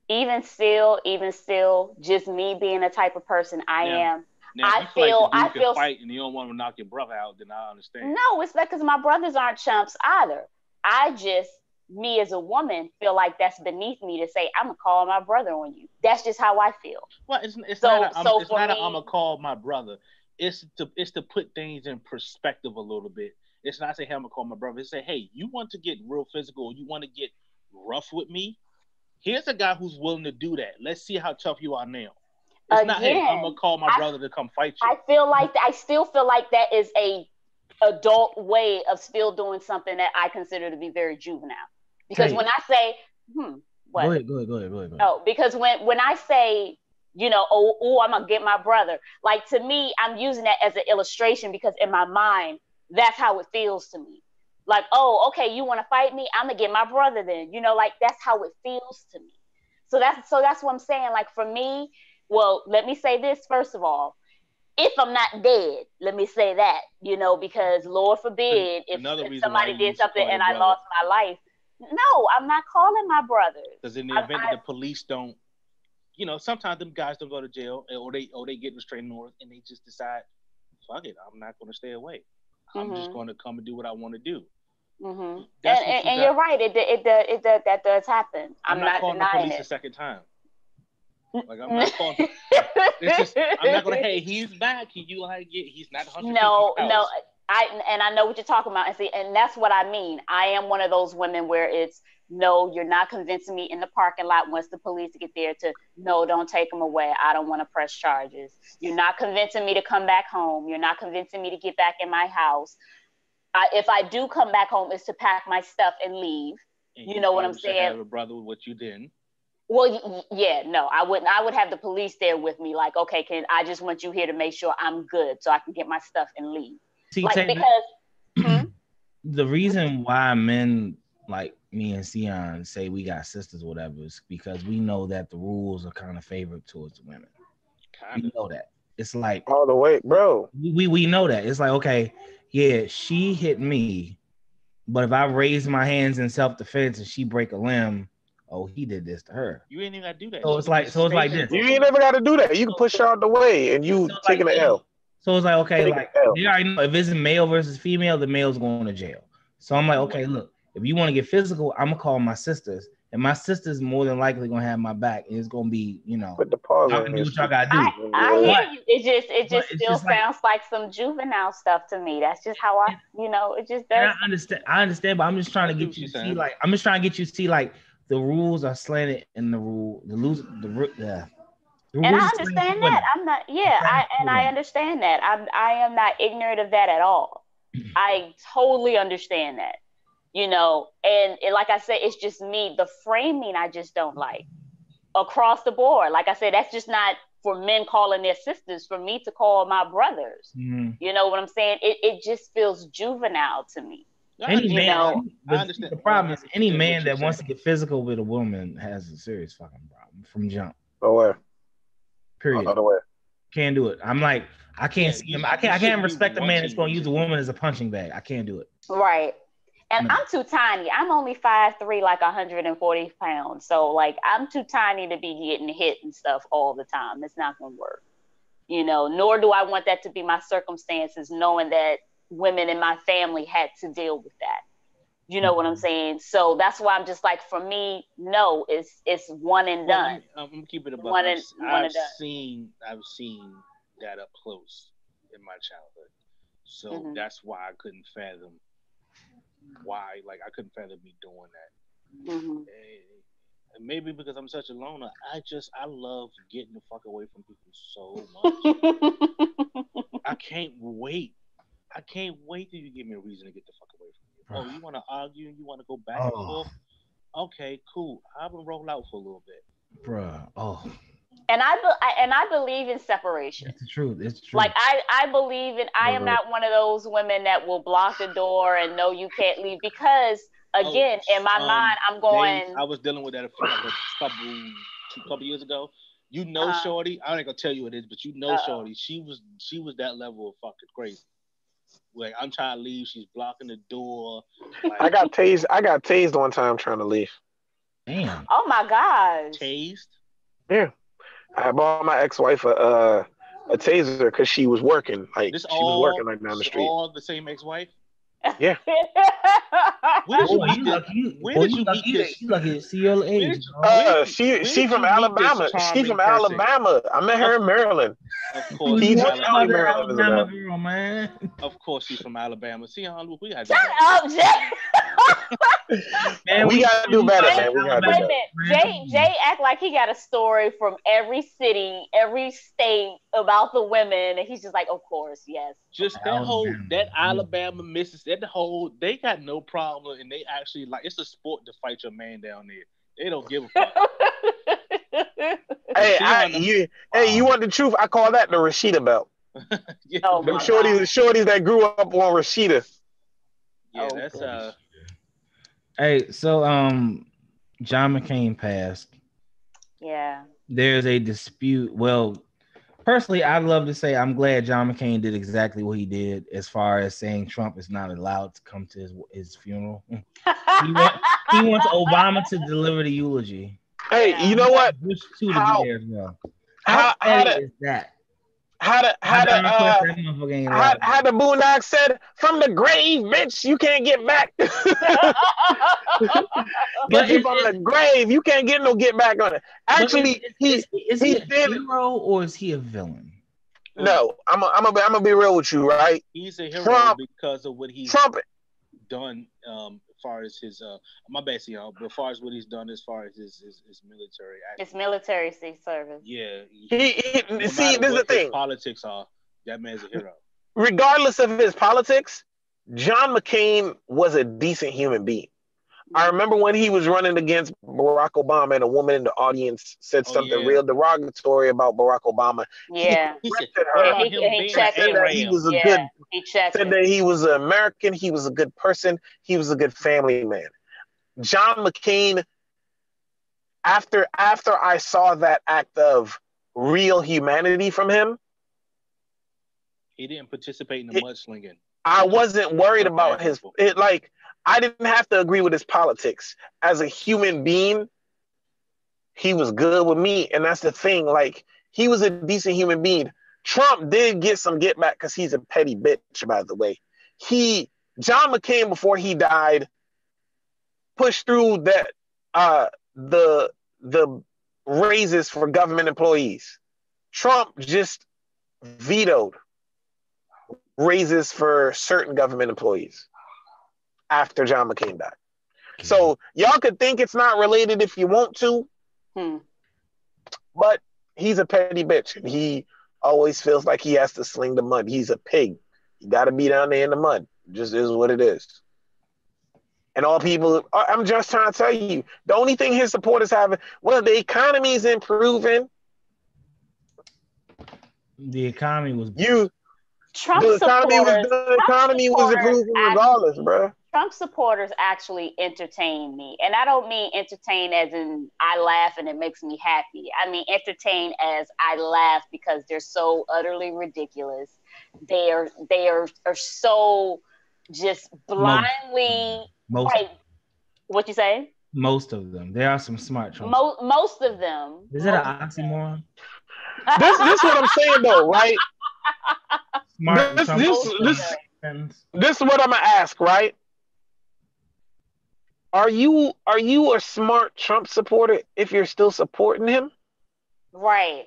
S3: even still, just me being the type of person I
S5: Now,
S3: am.
S5: now, if you feel like the
S3: I
S5: dude can
S3: feel
S5: fight and you don't want to knock your brother out, then I understand.
S3: no, it's because my brothers aren't chumps either. I just, me as a woman, feel like that's beneath me to say, I'm gonna call my brother on you. That's just how I feel.
S5: Well, it's not
S3: So
S5: a
S3: so
S5: it's
S3: for
S5: not a I'm
S3: me,
S5: gonna call my brother. It's to put things in perspective a little bit. It's not say hey, I'm gonna call my brother. It's say hey, you want to get real physical, you want to get rough with me. Here's a guy who's willing to do that. Let's see how tough you are now. It's not hey, I'm gonna
S3: again,
S5: call my
S3: I
S5: brother to come fight you.
S3: I feel like I still feel like that is a adult way of still doing something that I consider to be very juvenile. Because
S2: Tay,
S3: when I say,
S2: go
S3: what?
S2: ahead, go ahead, go ahead, go ahead, go ahead.
S3: Oh, because when I say, I'm gonna get my brother. Like, to me, I'm using that as an illustration because in my mind, that's how it feels to me. Like, oh, okay, you want to fight me? I'm gonna get my brother then. Like, that's how it feels to me. So that's what I'm saying. Like, for me, well, let me say this first of all. If I'm not dead, let me say that, because Lord forbid if,
S5: Another
S3: if
S5: reason why
S3: somebody
S5: you
S3: did
S5: should
S3: something
S5: call your
S3: and I
S5: brother,
S3: lost my life. No, I'm not calling my brothers.
S5: because in the event that the police don't, sometimes them guys don't go to jail or they get restraining orders and they just decide, fuck it, I'm not going to stay away. I'm just going to come and do what I want to do.
S3: Mm-hmm.
S5: That's what you
S3: And
S5: got.
S3: you're right. That does happen.
S5: I'm not calling the
S3: denying
S5: police
S3: it.
S5: a second time. Like, I'm not calling. It's just I'm not gonna. Hey, he's back. You like get? He's not 100 feet from
S3: No,
S5: the
S3: no.
S5: house.
S3: I know what you're talking about, and see, and that's what I mean. I am one of those women where it's no, you're not convincing me in the parking lot once the police get there to no, don't take them away. I don't want to press charges. You're not convincing me to come back home. You're not convincing me to get back in my house. If I do come back home, it's to pack my stuff and leave.
S5: And
S3: You know what I'm
S5: probably should
S3: saying?
S5: have a brother with what you did.
S3: Well, yeah, no, I wouldn't. I would have the police there with me. Like, okay, I just want you here to make sure I'm good, so I can get my stuff and leave.
S2: See,
S3: Like,
S2: Tay,
S3: because
S2: the reason why men like me and Sion say we got sisters, or whatever, is because we know that the rules are kind of favored towards the women. We know that. It's like
S1: all the way, bro.
S2: We know that. It's like, okay, yeah, she hit me, but if I raise my hands in self-defense and she break a limb, oh, he did this to her.
S5: You ain't even gotta do that.
S2: So it's like this.
S1: You ain't never gotta do that. You can push her out the way and you taking the L.
S2: So it's like, okay, like they already know if it's male versus female, the male's going to jail. So I'm like, okay, look, if you want to get physical, I'm gonna call my sisters, and my sisters more than likely gonna have my back, and it's gonna be,
S1: put the pause
S2: y'all
S1: on
S2: can do
S1: this.
S2: what y'all gotta do.
S3: I hear you. It just still sounds like some juvenile stuff to me. That's just how it just does.
S2: I understand, but I'm just trying to get you to see, like, I'm just trying to get you to see, like, the rules are slanted in the rule,
S3: and I understand that. I'm not, I understand that. I am not ignorant of that at all. I totally understand that, and like I said, it's just me. The framing I just don't like across the board. Like I said, that's just not for men calling their sisters, for me to call my brothers.
S2: Mm-hmm.
S3: You know what I'm saying? It just feels juvenile to me.
S2: Any man, I understand. The problem is any man that wants to get physical with a woman has a serious fucking problem from jump.
S1: No way.
S2: Period.
S1: No way.
S2: Can't do it. I'm like, I can't see him. I can't respect a man that's going to use a woman as a punching bag. I can't do it.
S3: Right. And I'm too tiny. I'm only 5'3", like 140 pounds. So like, I'm too tiny to be getting hit and stuff all the time. It's not going to work. Nor do I want that to be my circumstances, knowing that women in my family had to deal with that. You know what I'm saying? So that's why I'm just like, for me, no, it's one and done.
S5: I'm gonna keep it above. I've seen that up close in my childhood, so that's why I couldn't fathom me doing that. And maybe because I'm such a loner, I love getting the fuck away from people so much. I can't wait till you give me a reason to get the fuck away from you. Oh, you want to argue? You want to go back and forth? Okay, cool. I will roll out for a little bit,
S2: bruh. Oh.
S3: And I believe in separation.
S2: It's the truth. It's true.
S3: Like I believe in. I am not one of those women that will block the door and know you can't leave, because again, in my mind, I'm going.
S5: I was dealing with that a couple years ago. Shorty. I ain't gonna tell you what it is, but Shorty. She was that level of fucking crazy. Like, I'm trying to leave, she's blocking the door. Like,
S1: I got tased one time trying to leave.
S2: Damn.
S3: Oh my gosh.
S5: Tased?
S1: Yeah. I bought my ex-wife a taser because she was working. Like, she was working like down the street.
S5: All the same ex-wife?
S1: Yeah.
S5: Where did you meet this?
S2: You lucky to see your age.
S1: She from Alabama. She from Alabama. I met her in Maryland.
S5: Of course,
S1: she's
S5: from
S2: Alabama girl, man.
S5: Of course, she's from Alabama. See how we got.
S3: Shut up, Jay.
S1: Man, we gotta do better, man. We gotta do better.
S3: Jay act like he got a story from every city, every state about the women, and he's just like, of course, yes.
S5: Just that Alabama, Mississippi, they got no problem, and they actually, like, it's a sport to fight your man down there. They don't give a fuck.
S1: You want the truth? I call that the Rashida belt.
S5: Yeah.
S1: Them shorties that grew up on Rashida.
S5: Yeah, that's
S2: Hey, so John McCain passed.
S3: Yeah.
S2: There's a dispute. Well, personally, I'd love to say I'm glad John McCain did exactly what he did, as far as saying Trump is not allowed to come to his funeral. He wants Obama to deliver the eulogy.
S1: Hey, you know what?
S2: How is that?
S1: How the Boondocks said, from the grave, bitch, you can't get back. But from the grave, you can't get back on it. Actually,
S2: is he a hero or is he a villain?
S1: No, I'm gonna be real with you, right?
S5: He's a hero because of what he's done. As far as his my bad, but as far as what he's done, as far as his military action.
S3: His military service.
S5: Yeah.
S1: This is the thing.
S5: Politics are, that man's a hero.
S1: Regardless of his politics, John McCain was a decent human being. I remember when he was running against Barack Obama and a woman in the audience said something real derogatory about Barack Obama.
S3: Yeah.
S1: He said that he was said that he was an American, he was a good person, he was a good family man. John McCain, after I saw that act of real humanity from him,
S5: he didn't participate in the mudslinging.
S1: I wasn't worried about I didn't have to agree with his politics. As a human being, he was good with me. And that's the thing. Like, he was a decent human being. Trump did get some get back because he's a petty bitch, by the way. John McCain, before he died, pushed through that the raises for government employees. Trump just vetoed raises for certain government employees after John McCain died. So y'all could think it's not related if you want to, but he's a petty bitch. And he always feels like he has to sling the mud. He's a pig. You got to be down there in the mud. It just is what it is. And all people, I'm just trying to tell you, the only thing his supporters have, well, the economy is improving.
S2: The economy was
S3: Trump supporters.
S1: The economy was improving regardless, bro.
S3: Trump supporters actually entertain me. And I don't mean entertain as in I laugh and it makes me happy. I mean entertain as I laugh because they're so utterly ridiculous. They are so just blindly right. What you say?
S2: Most of them. There are some smart Trump.
S3: Most of them.
S2: Is it an oxymoron?
S1: This is what I'm saying though, right?
S2: Smart
S1: this is what I'm gonna ask, right? Are you a smart Trump supporter if you're still supporting him?
S3: Right.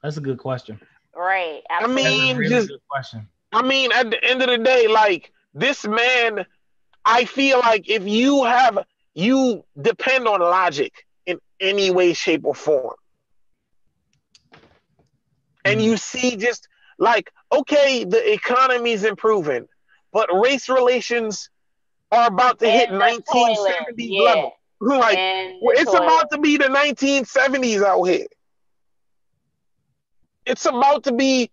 S2: That's a good question.
S3: Right.
S1: Absolutely. I mean,
S2: really good question.
S1: I mean, at the end of the day, like this man, I feel like if you depend on logic in any way, shape, or form. And you see just like, okay, the economy's improving, but race relations are about to hit 1970s level. Like, it's about to be the 1970s out here. It's about to be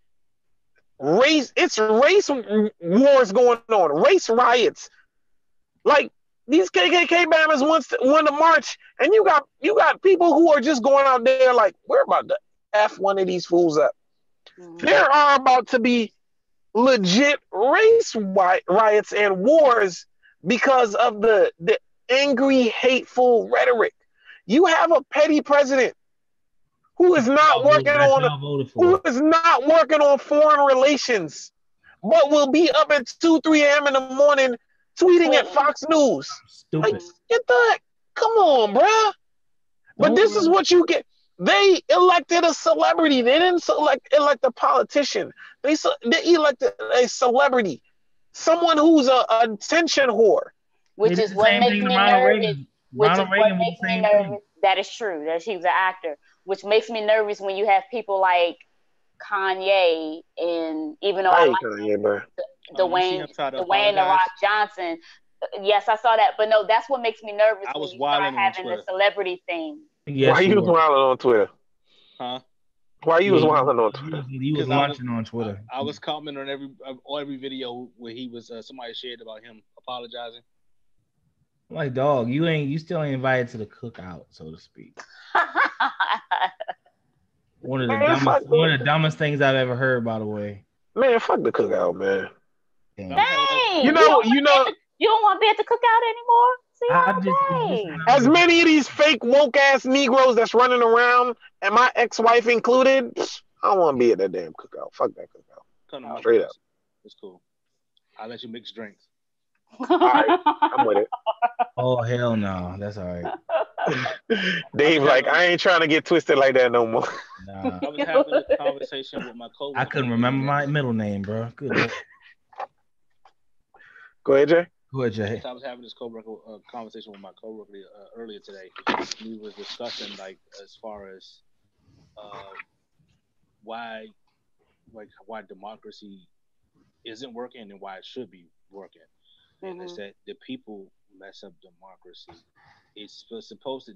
S1: race wars going on, race riots. Like, these KKK bammers won the march, and you got people who are just going out there like, we're about to F one of these fools up. There are about to be legit race riots and wars because of the angry, hateful rhetoric. You have a petty president who is not working on foreign relations, but will be up at 2-3 a.m. in the morning tweeting at Fox News.
S2: Stupid.
S1: Like, come on, bruh. But this is what you get. They elected a celebrity. They didn't elect a politician. They elected a celebrity, someone who's a attention whore.
S3: Which is what makes me nervous. Ronald Reagan was the same thing. That is true. That he was an actor, which makes me nervous when you have people like Kanye, and even though I like Kanye, Dwayne The Rock Johnson. Yes, I saw that, but no, that's what makes me nervous. I was wilding having the celebrity thing.
S1: Yes, why you was wilding on Twitter? Huh? Why you was wilding on Twitter?
S2: He was launching on Twitter.
S5: I was commenting on every video where he was somebody shared about him apologizing.
S2: I'm like, dog, you still ain't invited to the cookout, so to speak. One of the dumbest things I've ever heard, by the way.
S1: Man, fuck the cookout, man.
S3: Dang. You don't want to be at the cookout anymore?
S1: As many of these fake woke ass Negroes that's running around, and my ex-wife included, I don't want to be at that damn cookout. Fuck that cookout. Straight up.
S5: It's cool. I'll let you mix drinks.
S1: All right, I'm with it.
S2: Oh hell no, that's all right.
S1: Dave, like, I ain't trying to get twisted like that no more.
S5: Nah. I was having a conversation with my coworker.
S2: I couldn't remember my middle name, bro. Good.
S1: Go ahead, Jay.
S5: I was having this conversation with my coworker earlier today. We was discussing like as far as why democracy isn't working and why it should be working. And it's that the people mess up democracy.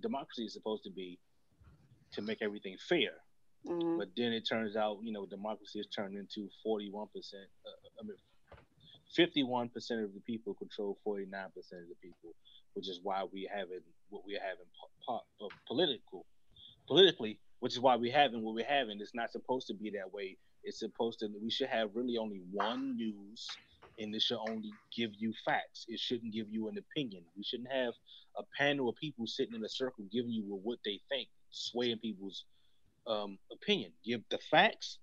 S5: Democracy is supposed to be to make everything fair. But then it turns out, democracy has turned into 41%. 51% of the people control 49% of the people, which is why we having what we're having politically, which is why we're having what we're having. It's not supposed to be that way. It's supposed to. We should have really only one news, and it should only give you facts. It shouldn't give you an opinion. We shouldn't have a panel of people sitting in a circle giving you what they think, swaying people's opinion. Give the facts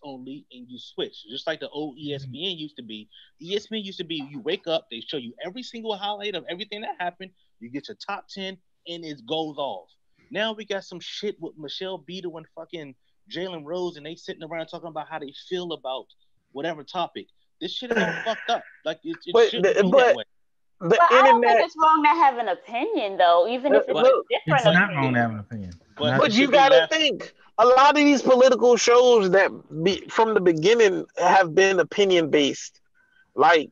S5: only, and you switch. Just like the old ESPN used to be. ESPN used to be, you wake up, they show you every single highlight of everything that happened. You get your top 10, and it goes off. Now we got some shit with Michelle Beadle and fucking Jalen Rose, and they sitting around talking about how they feel about whatever topic. This shit is all fucked up. Like it shouldn't be that way.
S1: The
S3: but
S1: internet,
S3: I don't think it's wrong to have an opinion, though, even if it's a different
S2: It's
S3: opinion.
S2: not wrong to have an opinion.
S1: But you gotta think, a lot of these political shows that from the beginning have been opinion based. Like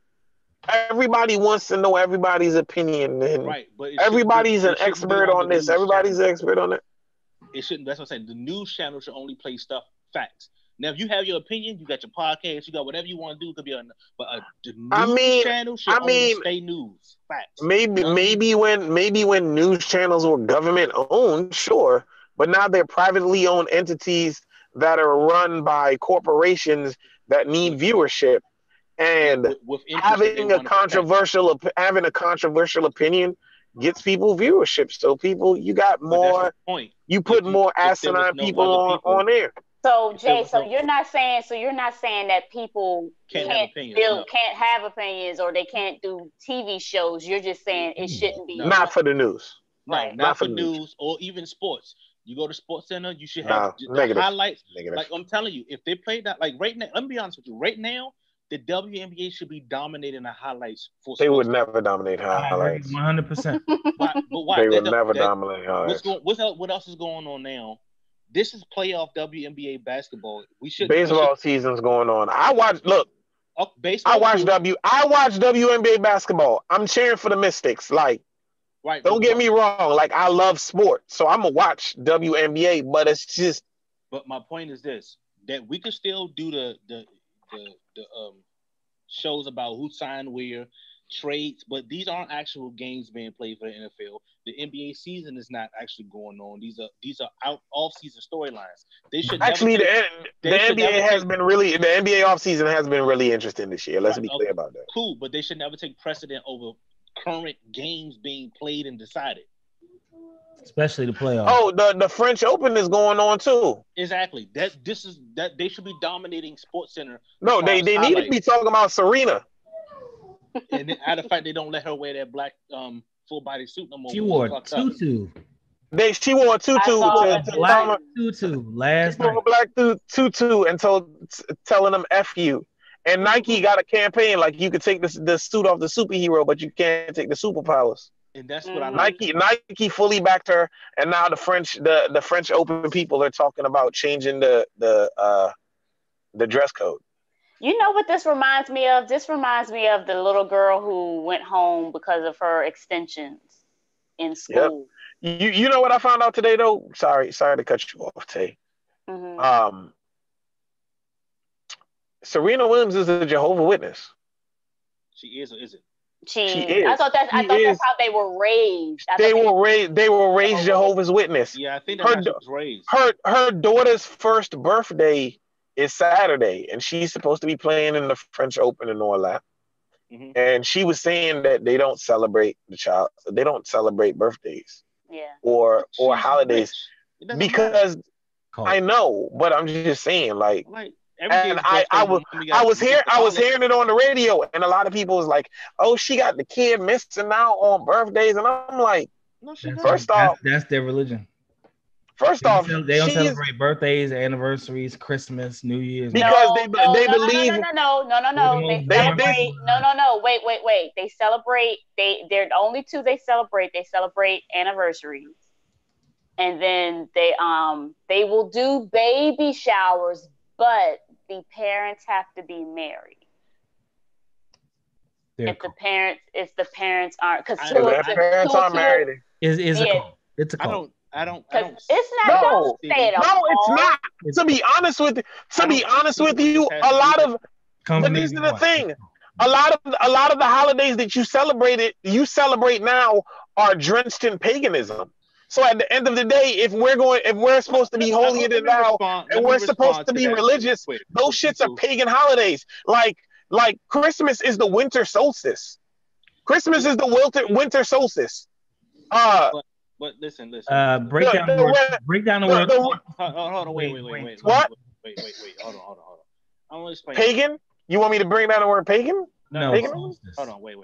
S1: everybody wants to know everybody's opinion, and
S5: right, but
S1: everybody's an expert on this. Everybody's an expert on it.
S5: It shouldn't. That's what I'm saying. The news channel should only play facts. Now, if you have your opinion, you got your podcast, you got whatever you want to do. It could be the news channel should only stay news facts.
S1: Maybe when news channels were government owned, sure, but now they're privately owned entities that are run by corporations that need viewership, and having a controversial opinion gets people viewership. So people, you got more. You put more asinine people on there.
S3: So Jay, you're not saying that people can't have opinions or they can't do TV shows. You're just saying it shouldn't be
S1: not for the news.
S5: Right, not for news or even sports. You go to Sports Center, you should have the highlights. Like I'm telling you, if they play that, like right now, let me be honest with you. Right now, the WNBA should be dominating the highlights for.
S1: They would never dominate highlights.
S2: 100%.
S5: But why?
S1: They would never dominate highlights.
S5: What else is going on now? This is playoff WNBA basketball.
S1: Baseball season's going on. I watch WNBA basketball. I'm cheering for the Mystics. Like, right? Don't get me wrong. Like, I love sports, so I'm gonna watch WNBA. But it's just.
S5: But my point is this: that we can still do the shows about who signed where, trades, but these aren't actual games being played for the NFL. The NBA season is not actually going on. These are off-season storylines. They should actually
S1: the NBA has been really the NBA offseason has been really interesting this year. Let's be clear about that.
S5: Cool, but they should never take precedent over current games being played and decided.
S2: Especially the playoffs.
S1: Oh, the French Open is going on too.
S5: Exactly. That they should be dominating Sports Center.
S1: No, they need to be talking about Serena.
S5: And out of fact, they don't let her wear that black full body suit no more.
S2: She wore a tutu.
S1: She wore a tutu
S2: black tutu last night.
S1: A black tutu and telling them F you. And Nike got a campaign like you could take the suit off the superhero, but you can't take the superpowers.
S5: And that's what I
S1: Nike fully backed her, and now the French Open people are talking about changing the dress code.
S3: You know what this reminds me of? This reminds me of the little girl who went home because of her extensions in school.
S1: Yep. You know what I found out today though? Sorry to cut you off, Tay.
S3: Mm-hmm.
S1: Serena Williams is a Jehovah's Witness.
S5: She is or isn't?
S3: She is. I thought that's how they were raised.
S1: They were raised Jehovah's Witness.
S5: Yeah, I think that's how she was raised.
S1: Her daughter's first birthday is Saturday, and she's supposed to be playing in the French Open and all that. Mm-hmm. And she was saying that they don't celebrate they don't celebrate birthdays.
S3: Yeah.
S1: Or holidays. Because I know, but I'm just saying, like and I was hearing it on the radio, and a lot of people was like, "Oh, she got the kid missing out on birthdays," and I'm like, first off,
S2: that's their religion.
S1: First off,
S2: they don't celebrate birthdays, anniversaries, Christmas, New Year's.
S1: Because they believe.
S3: No. Wait. They celebrate. They're the only two they celebrate. They celebrate anniversaries, and then they will do baby showers, but the parents have to be married. If the parents aren't, because
S1: the parents aren't married,
S2: it's a cult.
S5: I don't.
S3: It's not.
S1: No, it's not. To be honest with you, a lot of. But this is the thing. a lot of the holidays that you celebrate now are drenched in paganism. So at the end of the day, if we're supposed to be holier than thou, and
S5: Let me
S1: we're supposed
S5: respond
S1: to
S5: to
S1: be
S5: that real
S1: religious,
S5: quick.
S1: those shits are pagan holidays. Like Christmas is the winter solstice. Christmas is the winter solstice. Uh,
S5: but listen.
S2: Break down the word. Break down the word.
S5: Hold on. Wait.
S1: What?
S5: Wait. Hold on. I'm gonna explain.
S1: Pagan? You want me to bring down the word pagan?
S2: No.
S1: Pagan?
S5: Hold on. Wait.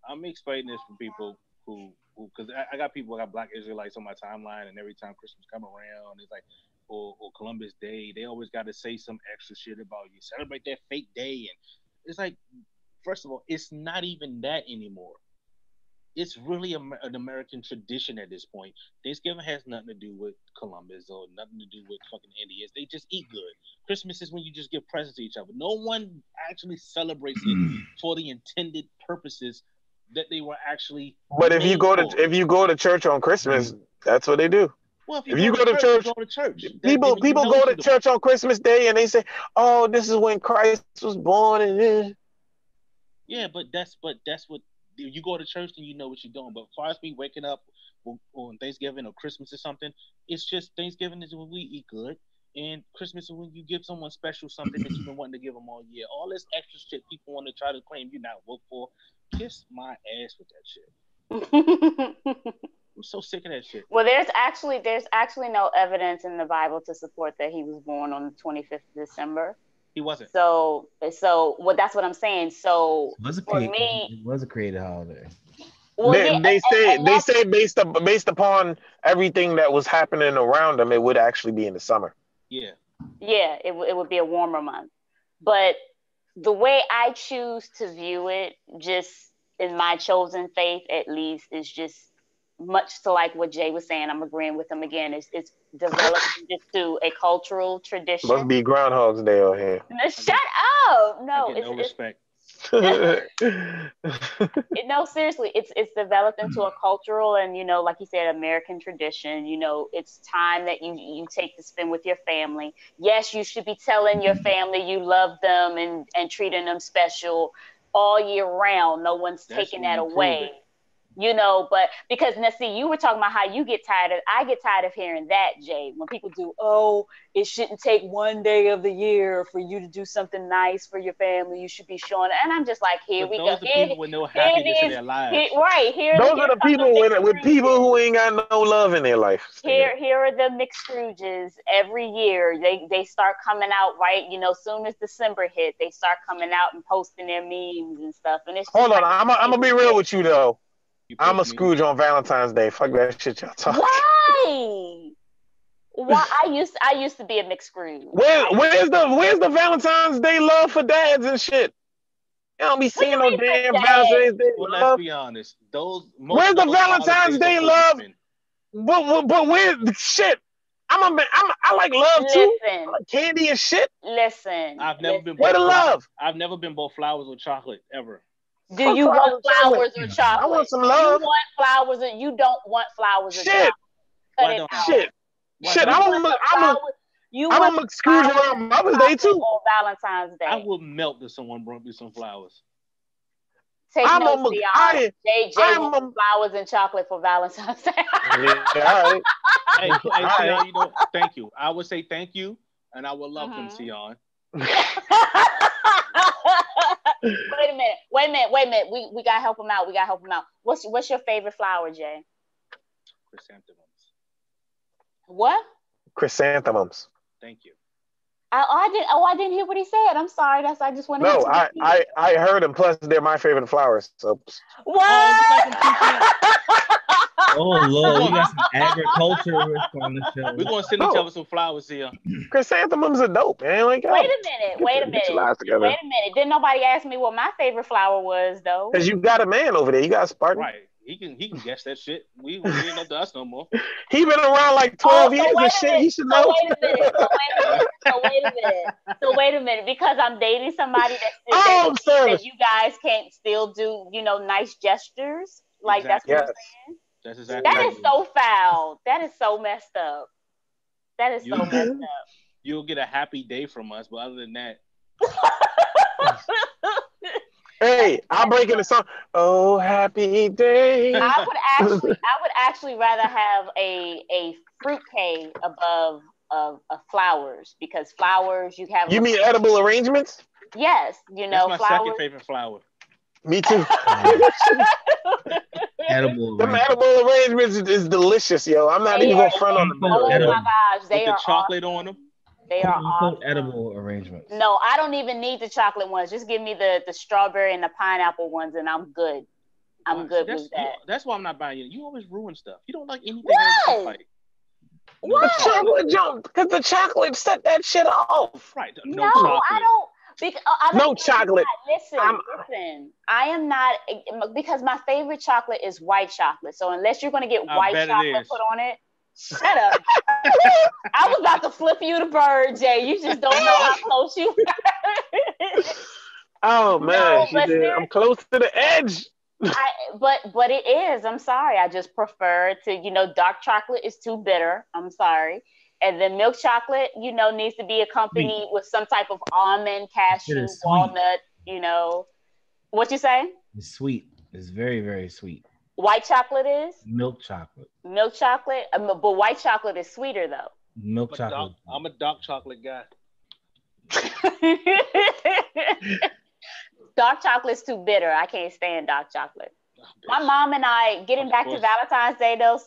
S5: I'm explaining this for people who because I got people who got Black Israelites on my timeline, and every time Christmas come around, it's like or Columbus Day, they always got to say some extra shit about you celebrate that fake day, and it's like, first of all, it's not even that anymore. It's really an American tradition at this point. Thanksgiving has nothing to do with Columbus or nothing to do with fucking Indians. They just eat good. Christmas is when you just give presents to each other. No one actually celebrates it for the intended purposes that they were actually.
S1: But if you go to church on Christmas, that's what they do.
S5: Well, if you go to church, you go to church.
S1: People go to church on Christmas Day and they say, "Oh, this is when Christ was born." And
S5: yeah, but that's what you go to church and you know what you're doing. But as far as me waking up on Thanksgiving or Christmas or something, it's just Thanksgiving is when we eat good, and Christmas is when you give someone special something that you've been wanting to give them all year. All this extra shit people want to try to claim you not work for, kiss my ass with that shit. I'm so sick of that shit.
S3: Well, there's actually no evidence in the Bible to support that he was born on the 25th of December.
S5: He wasn't.
S3: So well, that's what I'm saying. So
S2: it was a created holiday.
S3: Well,
S1: they say based upon everything that was happening around them, it would actually be in the summer.
S5: Yeah.
S3: Yeah, it would be a warmer month. But the way I choose to view it, just in my chosen faith at least, is just much to like what Jay was saying. I'm agreeing with him again. It's developed into a cultural tradition.
S1: Must be Groundhog's Day out here.
S3: Shut up! No,
S5: no respect.
S3: No, seriously, it's developed into a cultural and, like you said, American tradition. It's time that you take to spend with your family. Yes, you should be telling your family you love them and treating them special all year round. No one's taking that away. But because now see, you were talking about how I get tired of hearing that, Jay, when people do, it shouldn't take one day of the year for you to do something nice for your family. You should be showing it. And I'm just like, here we go.
S5: Those are people with no happiness in their lives.
S3: Those
S1: are the people with people who ain't got no love in their life.
S3: Here are the mixed Scrooges every year. They start coming out, right? Soon as December hit, they start coming out and posting their memes and stuff. And it's
S1: hold on, I'm gonna be real with you though. I'm a Scrooge on Valentine's Day. Fuck that shit y'all talking.
S3: Why? I used to be a mixed Scrooge.
S1: Where's the Valentine's Day love for dads and shit? You don't be seeing no damn Valentine's Day love.
S5: Let's be honest.
S1: Where's the Valentine's Day love? But where's the shit? I like love too. I like candy and shit.
S3: Listen.
S5: I've never been.
S1: Where the love?
S5: I've never been both flowers or chocolate ever.
S3: Do you want flowers or chocolate?
S1: I want some love.
S3: You want flowers or you don't want flowers or chocolate? Cut it out.
S1: Shit. I'm a Scrooge around Mother's Day too.
S3: Or Valentine's Day.
S5: I would melt if someone brought me some flowers.
S3: Take notes, Dion. Jay wants flowers and chocolate for Valentine's Day.
S1: Yeah, all right.
S5: Sion, thank you. I would say thank you, and I would love them, Sion.
S3: Wait a minute. We gotta help him out. What's your favorite flower, Jay?
S5: Chrysanthemums.
S3: What?
S1: Chrysanthemums.
S5: Thank you.
S3: I didn't hear what he said. I'm sorry. I just wanted to.
S1: No, I heard them. Plus, they're my favorite flowers. So.
S3: What?
S2: Oh Lord, we got some agriculturists on the show.
S5: We're gonna send each other some flowers here.
S1: Chrysanthemums are dope, man. Like,
S3: wait a minute. Didn't nobody ask me what my favorite flower was, though?
S1: Because you got a man over there. You got a Spartan.
S5: Right. He can guess that shit. We ain't up to us no more.
S1: He been around like 12 years and shit. He should know.
S3: So wait a minute. Because I'm dating somebody that you guys can't still do, nice gestures. Like
S5: exactly.
S3: That's what I'm saying.
S5: That's exactly.
S3: That is so foul. That is so messed up.
S5: You'll get a happy day from us, but other than that.
S1: Hey, I'll break into song. Oh, happy day.
S3: I would actually rather have a fruitcake above flowers, because flowers you have.
S1: You mean edible arrangements?
S3: Yes,
S5: That's my
S3: flowers.
S5: second favorite flower.
S1: Me too.
S2: Edible
S1: Them
S2: arrangements.
S1: edible arrangements is delicious, yo. I'm not even gonna front on the
S2: Quote,
S3: Oh
S1: middle.
S3: my gosh,
S5: With
S3: they
S5: the
S3: are
S5: chocolate
S3: awesome.
S5: on them.
S3: They
S2: quote
S3: are
S2: unquote
S3: awesome.
S2: edible arrangements.
S3: No, I don't even need the chocolate ones. Just give me the strawberry and the pineapple ones, and I'm good. I'm good with that.
S5: That's why I'm not buying it. You always ruin stuff. You don't like anything.
S3: What?
S5: Like,
S1: The chocolate jump, because the chocolate set that shit off.
S5: right?
S3: No, I don't.
S1: No chocolate.
S3: Listen. I am not, because my favorite chocolate is white chocolate. So unless you're going to get white chocolate put on it, shut up. I was about to flip you the bird, Jay. You just don't know how close you are.
S1: Oh man,
S3: No,
S1: I'm close to the edge.
S3: But it is. I'm sorry. I just prefer to, dark chocolate is too bitter. I'm sorry. And then milk chocolate, needs to be accompanied with some type of almond, cashew, walnut, What you say?
S2: It's sweet. It's very, very sweet.
S3: White chocolate is?
S2: Milk chocolate.
S3: Milk chocolate? But white chocolate is sweeter, though.
S2: Milk chocolate.
S5: I'm a dark chocolate guy.
S3: Dark chocolate's too bitter. I can't stand dark chocolate. My mom and I, getting back to Valentine's Day though,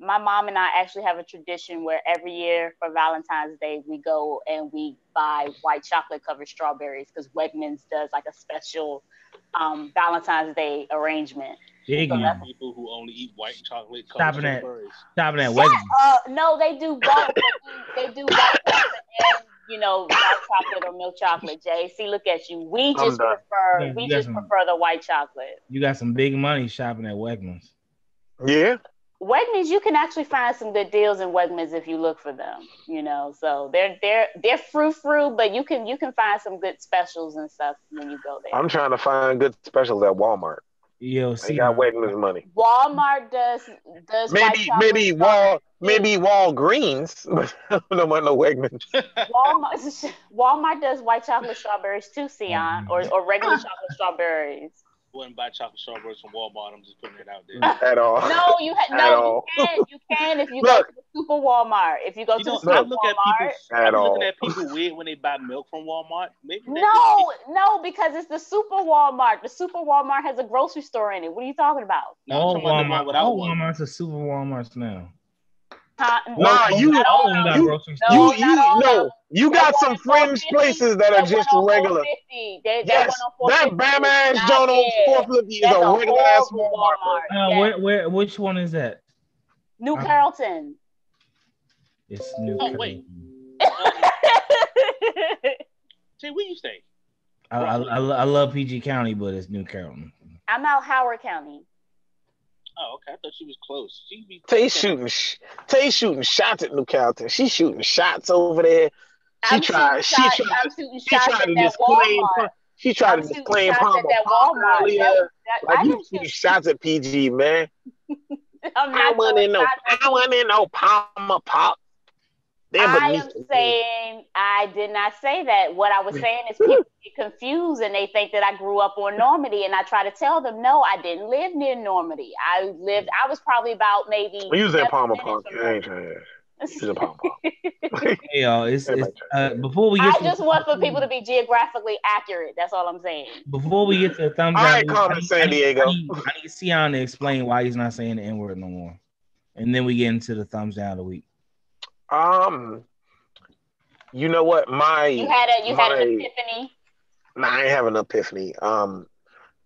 S3: my mom and I actually have a tradition where every year for Valentine's Day, we go and we buy white chocolate covered strawberries, because Wegmans does like a special Valentine's Day arrangement.
S5: People who only eat white chocolate covered strawberries.
S2: Stopping at Wegmans.
S3: No, they do both. They do white chocolate and dark chocolate or milk chocolate. Jay, see, look at you. We just prefer the white chocolate.
S2: You got some big money shopping at Wegmans.
S1: Yeah.
S3: Wegmans, you can actually find some good deals in Wegmans if you look for them. So they're frou-frou, but you can find some good specials and stuff when you go there.
S1: I'm trying to find good specials at Walmart.
S2: Yo, see,
S1: they got Wegmans money.
S3: Walmart does
S1: maybe Walgreens, but I don't want no Wegmans.
S3: Walmart does white chocolate strawberries too, Sion, or regular chocolate strawberries.
S5: Wouldn't buy chocolate strawberries from Walmart. I'm just putting it out there.
S1: At all.
S3: No, you can if you go to the Super Walmart. If you go to the Super Walmart.
S5: I'm looking at people weird when they buy milk from Walmart.
S3: No, because it's the Super Walmart. The Super Walmart has a grocery store in it. What are you talking about?
S2: All Walmart's are Super Walmarts now.
S1: You got some fringe places that are just regular. That Bama ass John on 450 is a regular ass
S2: Walmart. Which one is that?
S3: New Carrollton.
S2: It's New Carrollton.
S5: Wait. Say, where you stay?
S2: I love PG County, but it's New Carrollton.
S3: I'm out Howard County.
S5: Oh, okay. I thought she was close.
S1: Tay shooting shots at New Carrollton. She's shooting shots over there. She tried to disclaim Palmer earlier. Like you shooting shots at PG, man. I wasn't in no Palmer Pop.
S3: I am saying I did not say that. What I was saying is people get confused and they think that I grew up on Normandy, and I try to tell them, no, I didn't live near Normandy. I was probably about maybe.
S1: You was at Palmer Park. I ain't trying to. You was at Palmer Park.
S2: Hey, y'all, it's before we get.
S3: I just want for people to be geographically accurate. That's all I'm saying.
S2: Before we get to the thumbs down,
S1: all right, Carmen San Diego.
S2: I need Sion to explain why he's not saying the N word no more, and then we get into the thumbs down of the week.
S1: You know what?
S3: You had an epiphany.
S1: Nah, I ain't have an epiphany.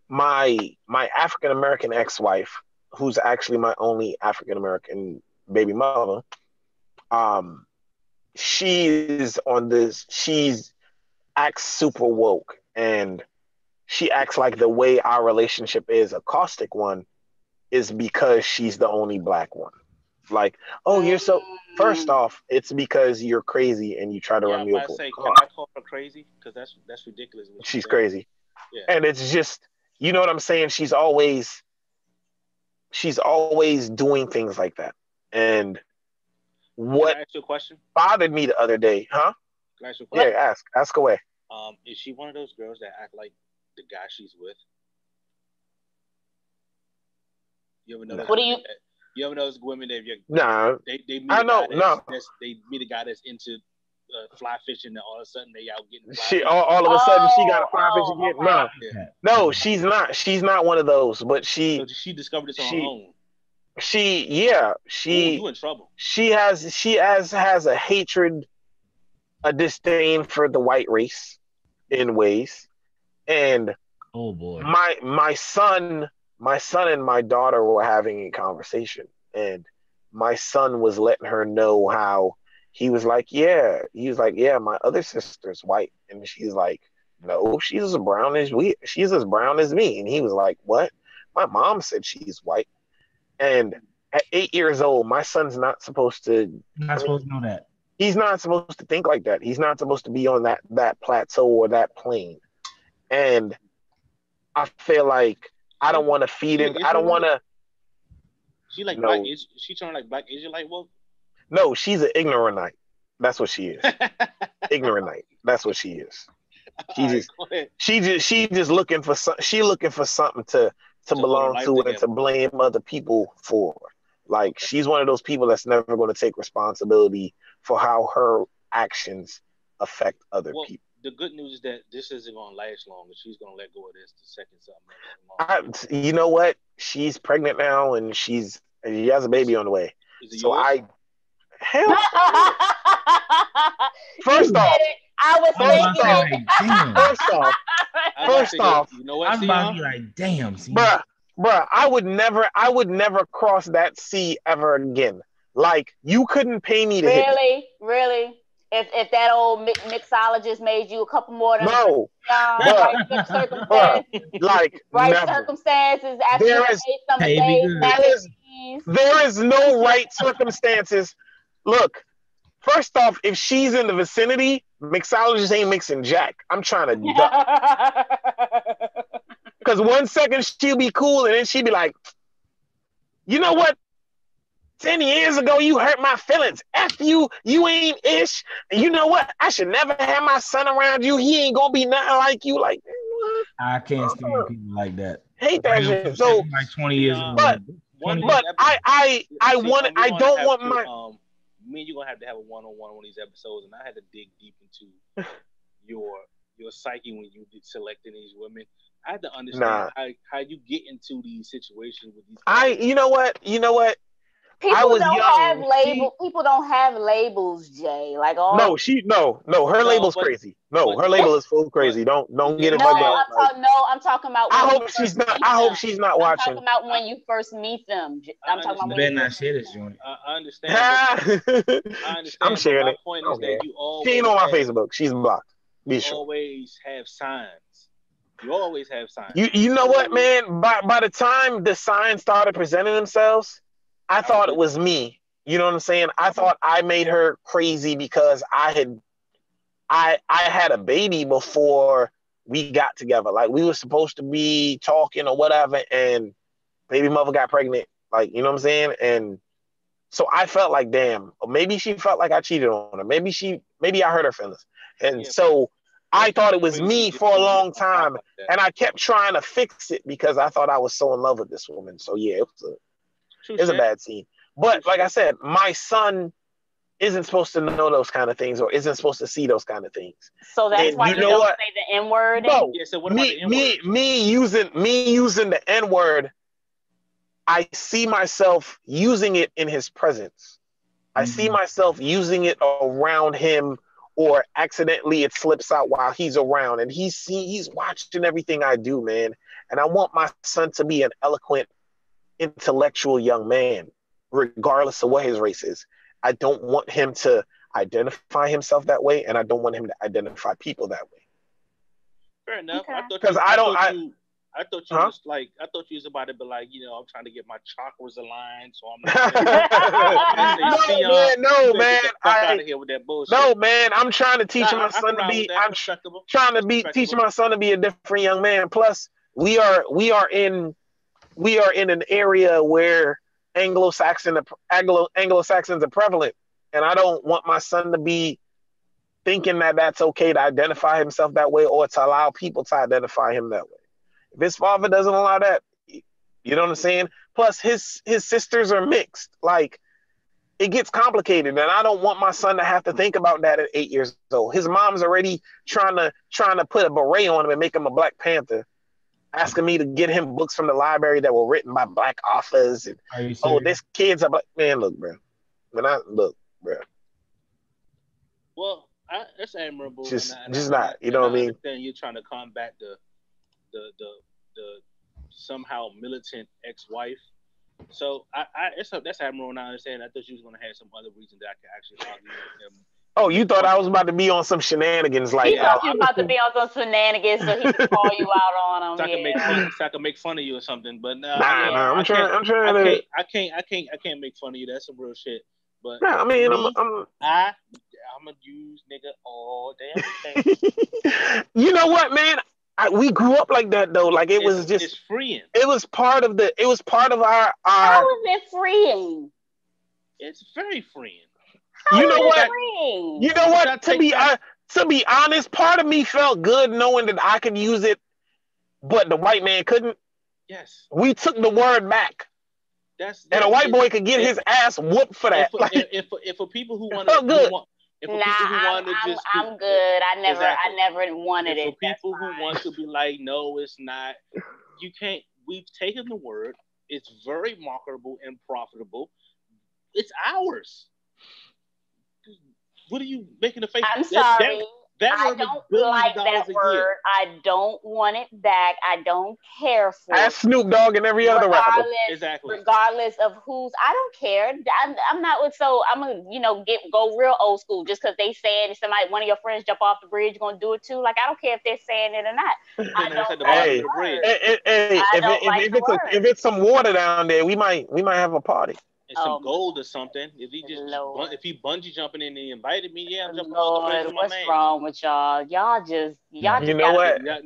S1: My African American ex-wife, who's actually my only African American baby mother, she's acts super woke, and she acts like the way our relationship is a caustic one is because she's the only black one. Like, oh, you're so. First off, it's because you're crazy and you try to run me over.
S5: Can I call her crazy? Because that's ridiculous.
S1: She's crazy, and it's just, you know what I'm saying. She's always doing things like that. And what
S5: can I ask you a question?
S1: Bothered me the other day, huh?
S5: Can I ask you a question?
S1: Yeah, ask away.
S5: Is she one of those girls that act like the guy she's with? You ever know?
S1: Nah.
S3: What do you?
S5: You ever notice women that
S1: Nah,
S5: they meet
S1: I
S5: a
S1: know.
S5: guy
S1: No,
S5: they meet a guy that's into fly fishing, and all of a sudden they out getting fly
S1: she
S5: fishing.
S1: all of a sudden she got a fly fish
S3: Oh,
S1: again.
S3: okay.
S1: No, no, she's not. She's not one of those. But
S5: So she discovered this on her own.
S1: Yeah,
S5: Ooh, you in trouble.
S1: she has a hatred, a disdain for the white race in ways. And
S2: Oh boy.
S1: my son and my daughter were having a conversation, and my son was letting her know how he was like, yeah, my other sister's white, and she's like, no, she's as brown as me, and he was like, what? My mom said she's white, and at 8 years old, my son's not supposed to.
S2: You're not supposed to know that.
S1: He's not supposed to think like that. He's not supposed to be on that plateau or that plane, and I feel like I don't want to feed him. I don't want to.
S5: She like
S1: No.
S5: black. She turned like black Israelite woke.
S1: No, she's an ignorant night. That's what she is. Ignorant night. That's what she is. She just looking for looking for something to belong to and to blame other people for. Like she's one of those people that's never going to take responsibility for how her actions affect other people.
S5: The good news is that this isn't going to last long, and she's going to let go of this the second something.
S1: You know what? She's pregnant now, and she has a baby on the way. So
S5: yours?
S1: hell. First off,
S3: I was thinking.
S1: First off,
S5: you know what?
S2: I'm about to be like, damn,
S1: bruh, I would never cross that sea ever again. Like you couldn't pay me to hit me.
S3: Really. If that old mixologist made you a couple more than
S1: right
S3: circumstances,
S1: like
S3: right
S1: never.
S3: Circumstances.
S1: There is no right circumstances. Look, first off, if she's in the vicinity, mixologist ain't mixing jack. I'm trying to duck. Because 1 second she'll be cool, and then she'll be like, you know what? 10 years ago, you hurt my feelings. F you, you ain't ish. You know what? I should never have my son around you. He ain't gonna be nothing like you. Like, what?
S2: I can't stand people like that.
S1: Hate that shit. So
S2: like 20 years ago.
S1: But I don't want my.
S5: Me and you gonna have to have a one-on-one on these episodes, and I had to dig deep into your psyche when you did selecting these women. I had to understand how you get into these situations with these.
S1: You know what?
S3: People don't have labels. People don't have labels, Jay. Like all.
S1: No. Her label's crazy. No, her label is full crazy. Don't get it bugged out.
S3: I'm talking about.
S1: I hope she's not watching.
S3: I'm talking about when you first meet them. I'm talking about when you
S2: not share this joint.
S5: I understand. I understand.
S1: I'm sharing it.
S5: My point is that you always.
S1: She ain't on my Facebook. She's blocked. Be sure.
S5: Always have signs. You always have signs.
S1: You know what, man? By the time the signs started presenting themselves, I thought it was me. You know what I'm saying? I thought I made her crazy because I had a baby before we got together. Like we were supposed to be talking or whatever, and baby mother got pregnant. Like, you know what I'm saying? And so I felt like, damn, or maybe she felt like I cheated on her. Maybe I hurt her feelings. And so I thought it was me for a long time, and I kept trying to fix it because I thought I was so in love with this woman. So yeah, it's a bad scene. But like I said, my son isn't supposed to know those kind of things or isn't supposed to see those kind of things.
S3: So that's why you don't say the N-word?
S1: No.
S5: Yeah, so what about the N-word?
S1: Me using the N-word, I see myself using it in his presence. I see myself using it around him, or accidentally it slips out while he's around, and he's watching everything I do, man. And I want my son to be an eloquent, intellectual young man, regardless of what his race is. I don't want him to identify himself that way, and I don't want him to identify people that way.
S5: Fair enough.
S3: Okay.
S1: Because I thought you was about to be like, I'm trying to get my chakras aligned, so I'm not. No, man.
S5: Out of here with that bullshit.
S1: No, man. I'm trying to teach my son to be. Teach my son to be a different young man. Plus, we are in an area where Anglo-Saxons are prevalent, and I don't want my son to be thinking that that's okay to identify himself that way or to allow people to identify him that way. If his father doesn't allow that, you know what I'm saying? Plus, his sisters are mixed. Like, it gets complicated, and I don't want my son to have to think about that at 8 years old. His mom's already trying to put a beret on him and make him a Black Panther, asking me to get him books from the library that were written by Black authors. And this kid's a Black man. Look, bro. Bro.
S5: Well, that's admirable.
S1: Just not. You know what I mean?
S5: I understand you're trying to combat the somehow militant ex-wife. So that's admirable, and I understand. I thought you was gonna have some other reason that I could actually argue with him.
S1: Oh, you thought I was about to be on some shenanigans? Like,
S3: he thought you was about to be on some shenanigans, so he could call you out on them.
S5: So I can make fun of you or something. But
S1: nah, I'm trying to.
S5: I can't make fun of you. That's some real shit. But
S1: nah, I mean,
S5: I'm a used nigga all day.
S1: You know what, man? We grew up like that though. Like it's
S5: freeing.
S1: It was part of our.
S3: How is it freeing?
S5: It's very freeing.
S1: You know what? You know what? To be honest, part of me felt good knowing that I could use it, but the white man couldn't.
S5: Yes.
S1: We took the word back. And a white boy could get his ass whooped for that.
S5: If for people who want to,
S3: I'm good. I never wanted it.
S5: For people who want to be like, no, it's not. You can't. We've taken the word. It's very marketable and profitable. It's ours. What are you making a face?
S3: I'm sorry. I don't like that word. I don't want it back. I don't care for it.
S1: That's Snoop Dogg and every other rapper.
S5: Exactly.
S3: Regardless of who's, I don't care. I'm not with. So I'm gonna, go real old school just because they saying if somebody, one of your friends jump off the bridge, you're gonna do it too. Like I don't care if they're saying it or not. I don't like the word.
S1: If it's some water down there, we might have a party.
S5: And some gold or something. If he bungee jumping in and he invited me, yeah, I'm jumping off the bridge with my man.
S3: What's wrong with y'all? Y'all just
S1: you know what?
S5: Y'all ain't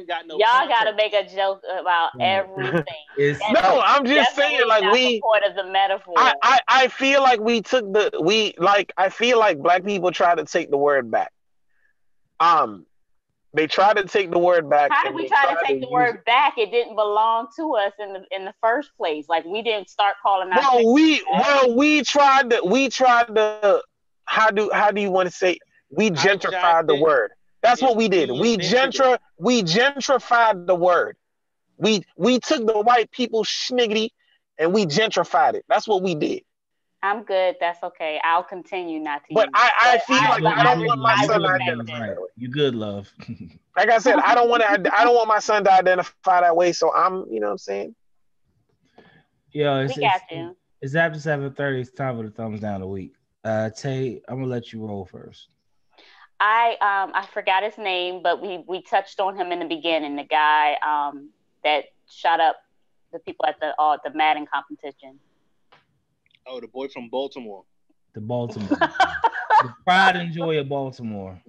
S5: got no.
S3: Y'all got to make a joke about everything.
S1: I'm just saying, like
S3: support of the metaphor.
S1: I feel like I feel like Black people try to take the word back. They try to take the word back.
S3: How did we try to take the word back? It didn't belong to us in the first place. Like we didn't start calling out.
S1: We tried to. How do you want to say? We gentrified the word. That's what we did. We gentrified the word. We took the white people's schniggity and we gentrified it. That's what we did.
S3: I'm good. That's okay. I'll continue not to.
S1: But I feel like I don't want my son to identify that way.
S2: You good, love.
S1: Like I said, I don't want my son to identify that way. So I'm, you know what I'm saying?
S2: Yeah,
S3: we got you.
S2: It's after 7:30. It's time for the thumbs down of the week. Tay, I'm gonna let you roll first.
S3: I forgot his name, but we touched on him in the beginning. The guy that shot up the people at the Madden competition.
S5: Oh, the boy from Baltimore.
S2: The pride and joy of Baltimore.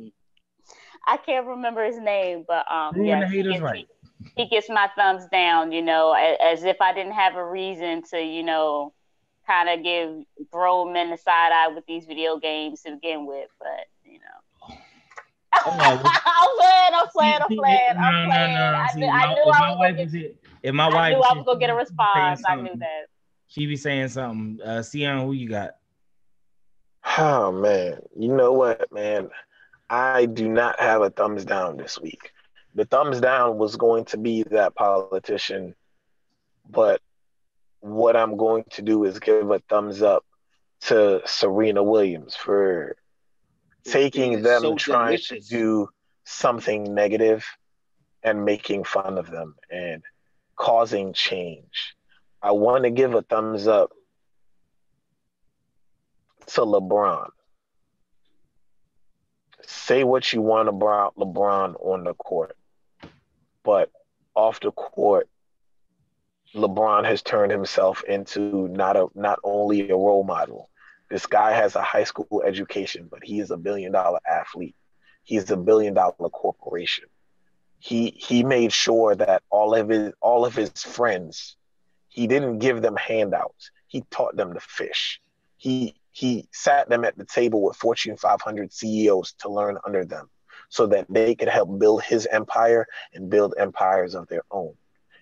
S3: I can't remember his name, but
S2: the haters right.
S3: He gets my thumbs down, as if I didn't have a reason to, kind of give grown men the side eye with these video games to begin with, but I'm playing. I knew I was gonna get a response. I knew that.
S2: She be saying something. Sion, who you got?
S1: Oh man, you know what, man? I do not have a thumbs down this week. The thumbs down was going to be that politician, but what I'm going to do is give a thumbs up to Serena Williams for taking them trying to do something negative and making fun of them and causing change. I want to give a thumbs up to LeBron. Say what you want about LeBron on the court, but off the court, LeBron has turned himself into not only a role model. This guy has a high school education, but he is a $1 billion athlete. He's a $1 billion corporation. He made sure that all of his friends, he didn't give them handouts. He taught them to fish. He he sat them at the table with Fortune 500 CEOs to learn under them so that they could help build his empire and build empires of their own.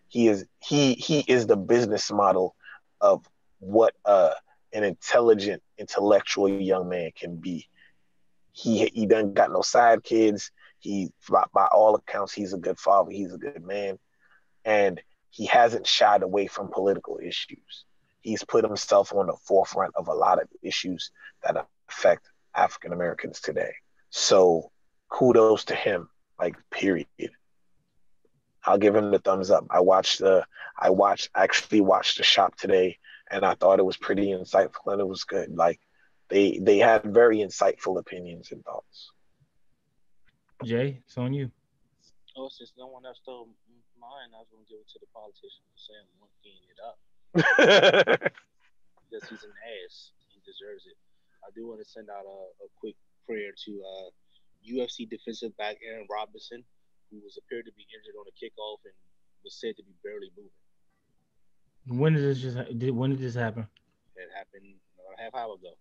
S1: He is the business model of what an intelligent, intellectual young man can be. He done got no side kids. He, by all accounts, he's a good father. He's a good man, and he hasn't shied away from political issues. He's put himself on the forefront of a lot of issues that affect African Americans today. So kudos to him, like, period. I'll give him the thumbs up. I actually watched the shop today, and I thought it was pretty insightful and it was good. Like, they had very insightful opinions and thoughts.
S2: Jay, it's on you.
S5: Oh, since no one else stole mine, I was going to give it to the politician for saying one keying it up. Because he's an ass. He deserves it. I do want to send out a quick prayer to UFC defensive back Aaron Robinson, who appeared to be injured on a kickoff and was said to be barely moving.
S2: When did this happen?
S5: It happened a half hour ago.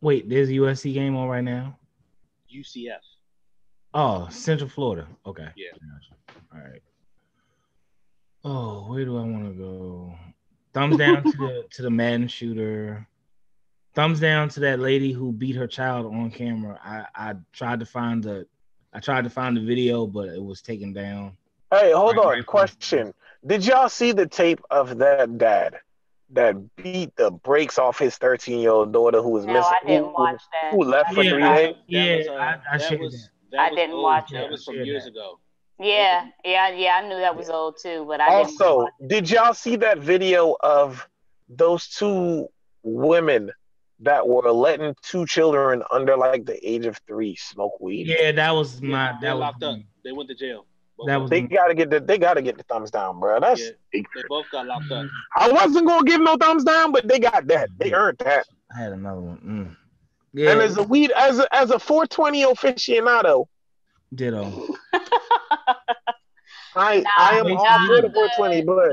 S2: Wait, there's a USC game on right now?
S5: UCF.
S2: Oh, Central Florida. Okay.
S5: Yeah.
S2: All right. Oh, where do I want to go? Thumbs down to the Madden shooter. Thumbs down to that lady who beat her child on camera. I tried to find the video, but it was taken down.
S1: Hey, hold on. Question. Did y'all see the tape of that dad that beat the brakes off his 13-year-old daughter who was missing?
S3: I didn't watch that.
S1: Who left for 3 days?
S2: I shared that.
S3: I didn't watch it.
S5: That was from years ago.
S3: Yeah, I knew that was old too, but I didn't.
S1: Also, did y'all see that video of those 2 women that were letting 2 children under like the age of 3 smoke weed?
S2: Yeah, that was
S5: locked up. They went to jail.
S1: They gotta get the thumbs down, bro.
S5: They both got locked up.
S1: I wasn't gonna give no thumbs down, but they got that. They earned that.
S2: I had another one. Yeah.
S1: And as a 420 aficionado,
S2: ditto.
S1: I am all good at 420, but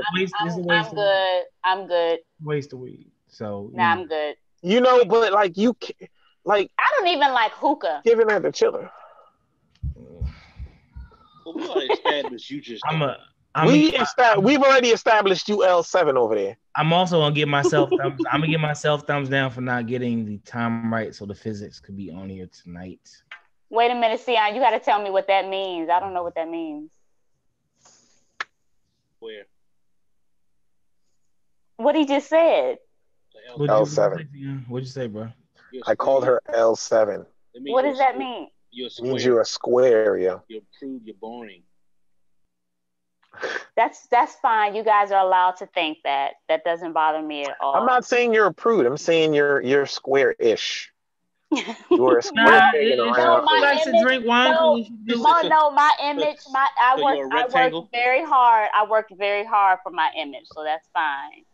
S3: I'm good.
S2: Waste of weed. So
S3: I'm good.
S1: You know, but like you can't, like,
S3: I don't even like hookah.
S1: Giving that to children.
S5: Well, we already established you just.
S1: We've already established you L7 over there.
S2: I'm also gonna give myself thumbs down for not getting the time right, so the physics could be on here tonight.
S3: Wait a minute, Sion, you got to tell me what that means. I don't know what that means.
S5: Where?
S3: What he just said.
S1: L7.
S2: What'd you say, bro?
S1: I called her L7.
S3: What does that mean?
S1: It means you're a square, yeah.
S5: You're crude, you're boring.
S3: That's fine. You guys are allowed to think that. That doesn't bother me at all.
S1: I'm not saying you're a prude. I'm saying you're square-ish. You're a square thing around.
S2: Drink wine.
S3: My image. I worked very hard. I worked very hard for my image, so that's fine.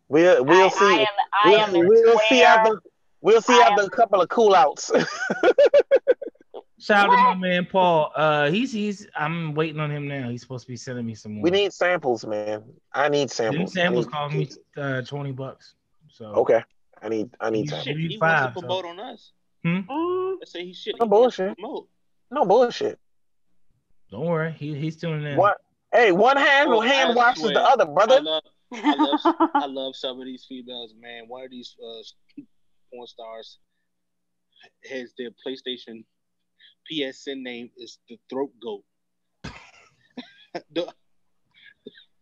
S1: We'll see. We'll see after a couple of cool outs.
S2: Shout out to my man Paul. I'm waiting on him now. He's supposed to be sending me some more.
S1: We need samples, man. I need samples.
S2: Samples cost me $20. So
S1: okay. I need samples.
S5: He wants to promote on us. Let's say he should.
S1: No bullshit. No bullshit.
S2: Don't worry. He's tuning in.
S1: What? Hey, one hand washes the other, brother.
S5: I love some of these females, man. One of these porn stars has their PlayStation PSN name is the Throat Goat.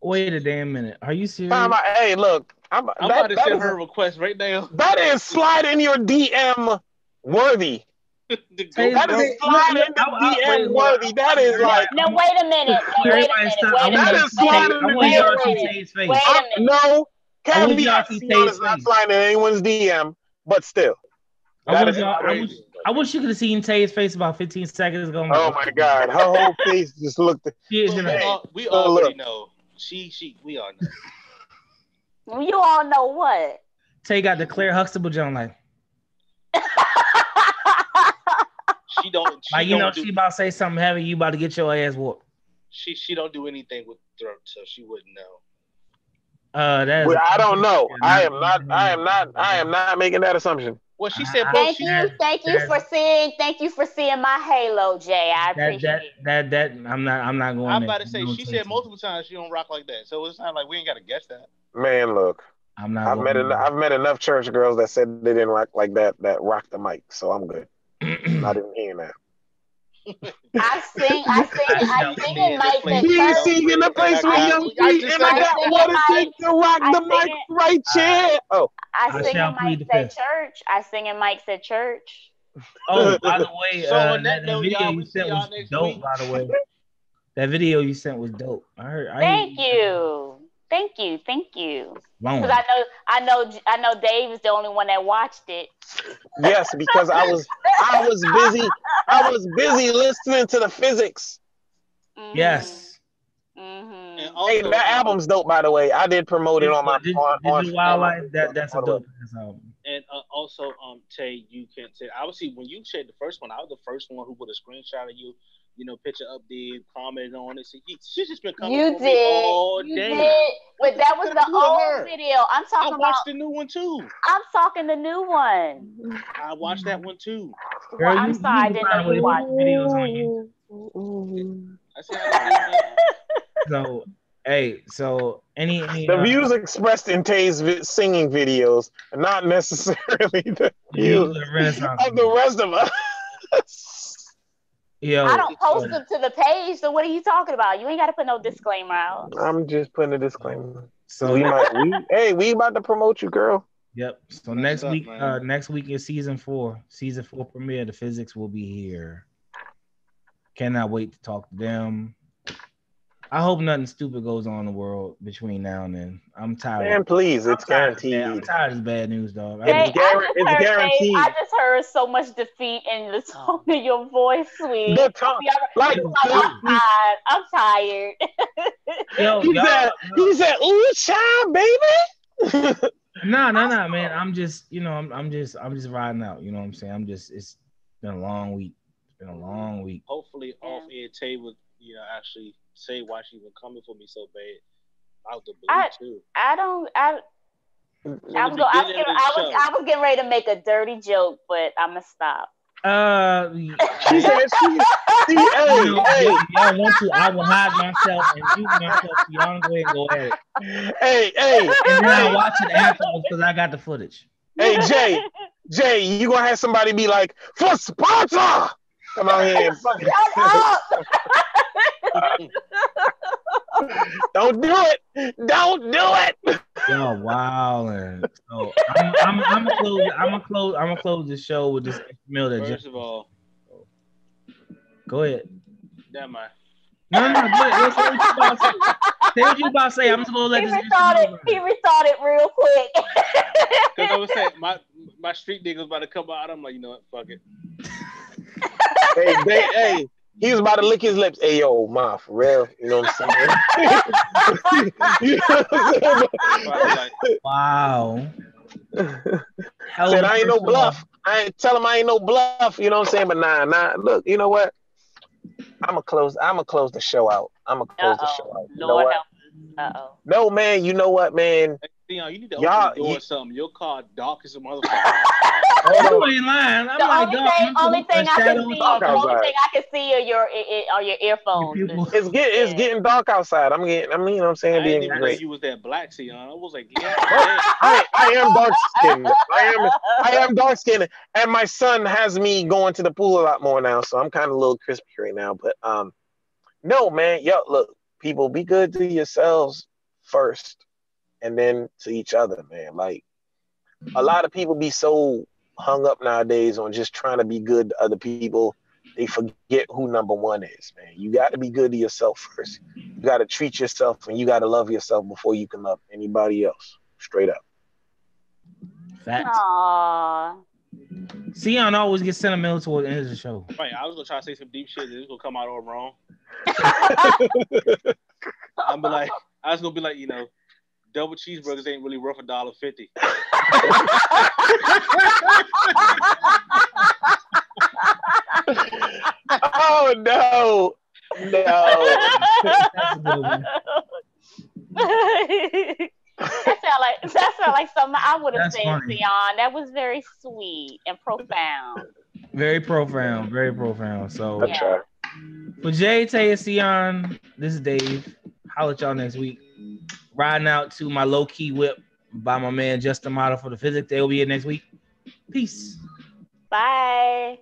S2: Wait a damn minute. Are you serious?
S1: Hey, look. I'm
S5: about to send her a request right now.
S1: That is slide in your DM worthy. That is slide in the DM worthy. That is like.
S3: No, wait a minute.
S1: That is slide in the DM worthy. No, can't be not sliding in anyone's DM, but still.
S2: I wish you could have seen Tay's face about 15 seconds ago.
S1: Oh my God, her whole face just looked.
S5: We already know. We all know.
S3: You all know what?
S2: Tay got the Claire Huxtable John like.
S5: She don't.
S2: She about to say something heavy. You about to get your ass whooped.
S5: She don't do anything with throat, so she wouldn't know.
S1: I don't know. I am not making that assumption.
S5: Well, she said both.
S3: Thank you for seeing my halo, Jay. I appreciate it.
S2: That I'm not going.
S5: I'm about to say she said multiple times she don't rock like that, so it's not like we ain't got to guess that.
S1: Man, look,
S2: I'm not.
S1: I've met enough church girls that said they didn't rock like that rock the mic, so I'm good. I didn't hear that.
S3: I sing in mics at
S1: He's
S3: church.
S1: singing in the place with young feet, and I got what it takes to rock the mic right here. Oh,
S3: I sing in mics at church. I sing in mics at church.
S2: Oh, by the way,
S5: so on
S2: that video you sent was dope. By the way, that video you sent was dope. I heard.
S3: Thank you. Because I know Dave is the only one that watched it.
S1: Yes, because I was busy listening to the physics.
S2: Mm-hmm. Yes.
S3: Mm-hmm.
S1: Also, hey, that album's dope, by the way. I did promote it on my on
S2: Wildlife. That's a dope album.
S5: And also, Tay, you can't say. Obviously, when you shared the first one, I was the first one who put a screenshot of you. Picture updated, commented on it. So she's just been coming for me all day.
S3: Did. But that was the old video. I'm talking about.
S5: I watched the new one too.
S3: I'm talking the new one.
S5: I watched that one too.
S3: Girl, I'm sorry, I didn't know you watched videos on
S2: YouTube. So, hey, so any
S1: the views expressed in Tay's singing videos are not necessarily the views of the rest of us.
S2: Yo,
S3: I don't post them to the page, so what are you talking about? You ain't got to put no disclaimer out.
S1: I'm just putting a disclaimer. So we about to promote you, girl.
S2: Yep. So next week is season 4 premiere. The Physics will be here. Cannot wait to talk to them. I hope nothing stupid goes on in the world between now and then. I'm tired.
S1: Man, please, it's guaranteed.
S2: I'm tired of this bad news, dog.
S1: It's guaranteed.
S3: I just heard so much defeat in the tone of your voice, sweet.
S1: The tone,
S3: I'm tired.
S2: Yo,
S1: he said, "Ooh, child, baby."
S2: No, man. I'm just, I'm just riding out. You know what I'm saying? It's been a long week.
S5: Hopefully, off air, Tay would, actually say why she was coming for me so bad. Out the blue too.
S3: I was getting ready to make a dirty joke, but I'm gonna stop.
S1: She said,
S2: y'all want to, I will hide myself and mute myself so y'all go ahead and go at it.
S1: Hey.
S2: And then I'll watch it afterwards because I got the footage.
S1: Hey, Jay, you gonna have somebody be like, for Sparta! Come out here and fuck it. Don't do it.
S2: Yo, wow. So I'm gonna close the show with this meal that
S5: First of all,
S2: go ahead.
S5: Never mind.
S2: No, good. Say what you about to say. I'm just gonna let this.
S3: He rethought it real quick.
S5: Because I was saying my street nigga was about to come out. I'm like, you know what? Fuck it.
S1: Hey, he was about to lick his lips. Hey, yo, ma, for real. You know what I'm
S2: saying? Wow.
S1: Said I ain't no bluff. Tell him I ain't no bluff. You know what I'm saying? But nah. Look, you know what? I'm gonna close the show out. You know what? No, man. You know what, man?
S5: Hey, Theon, you need to open the door or something. Your car dark as a motherfucker.
S2: You ain't lying.
S3: The only thing I can see are your earphones.
S1: It's getting dark outside. You know what I'm saying?
S5: I didn't even know you was that black, Theon. I was like, yeah.
S1: I am dark skinned. I am dark skinned, and my son has me going to the pool a lot more now, so I'm kind of a little crispy right now. But no, man. Yo, look, people, be good to yourselves first, and then to each other, man. Like, a lot of people be so hung up nowadays on just trying to be good to other people. They forget who number one is, man. You got to be good to yourself first. You got to treat yourself, and you got to love yourself before you can love anybody else. Straight up.
S2: Facts. Sion always gets sentimental toward the end of the show.
S5: Right, I was gonna try to say some deep shit, and it's gonna come out all wrong. I was gonna be like, double cheeseburgers ain't really worth $1.50.
S1: Oh no.
S3: That sound sounded like something I would have
S2: That's
S3: said,
S2: funny.
S3: Sion. That was very sweet and profound.
S2: Very profound. Very profound. So
S1: I try.
S2: for Jay, Tay, and Sion, this is Dave. Holla at y'all next week. Riding out to my low key whip by my man Justin Model for the physics. They'll be here next week. Peace.
S3: Bye.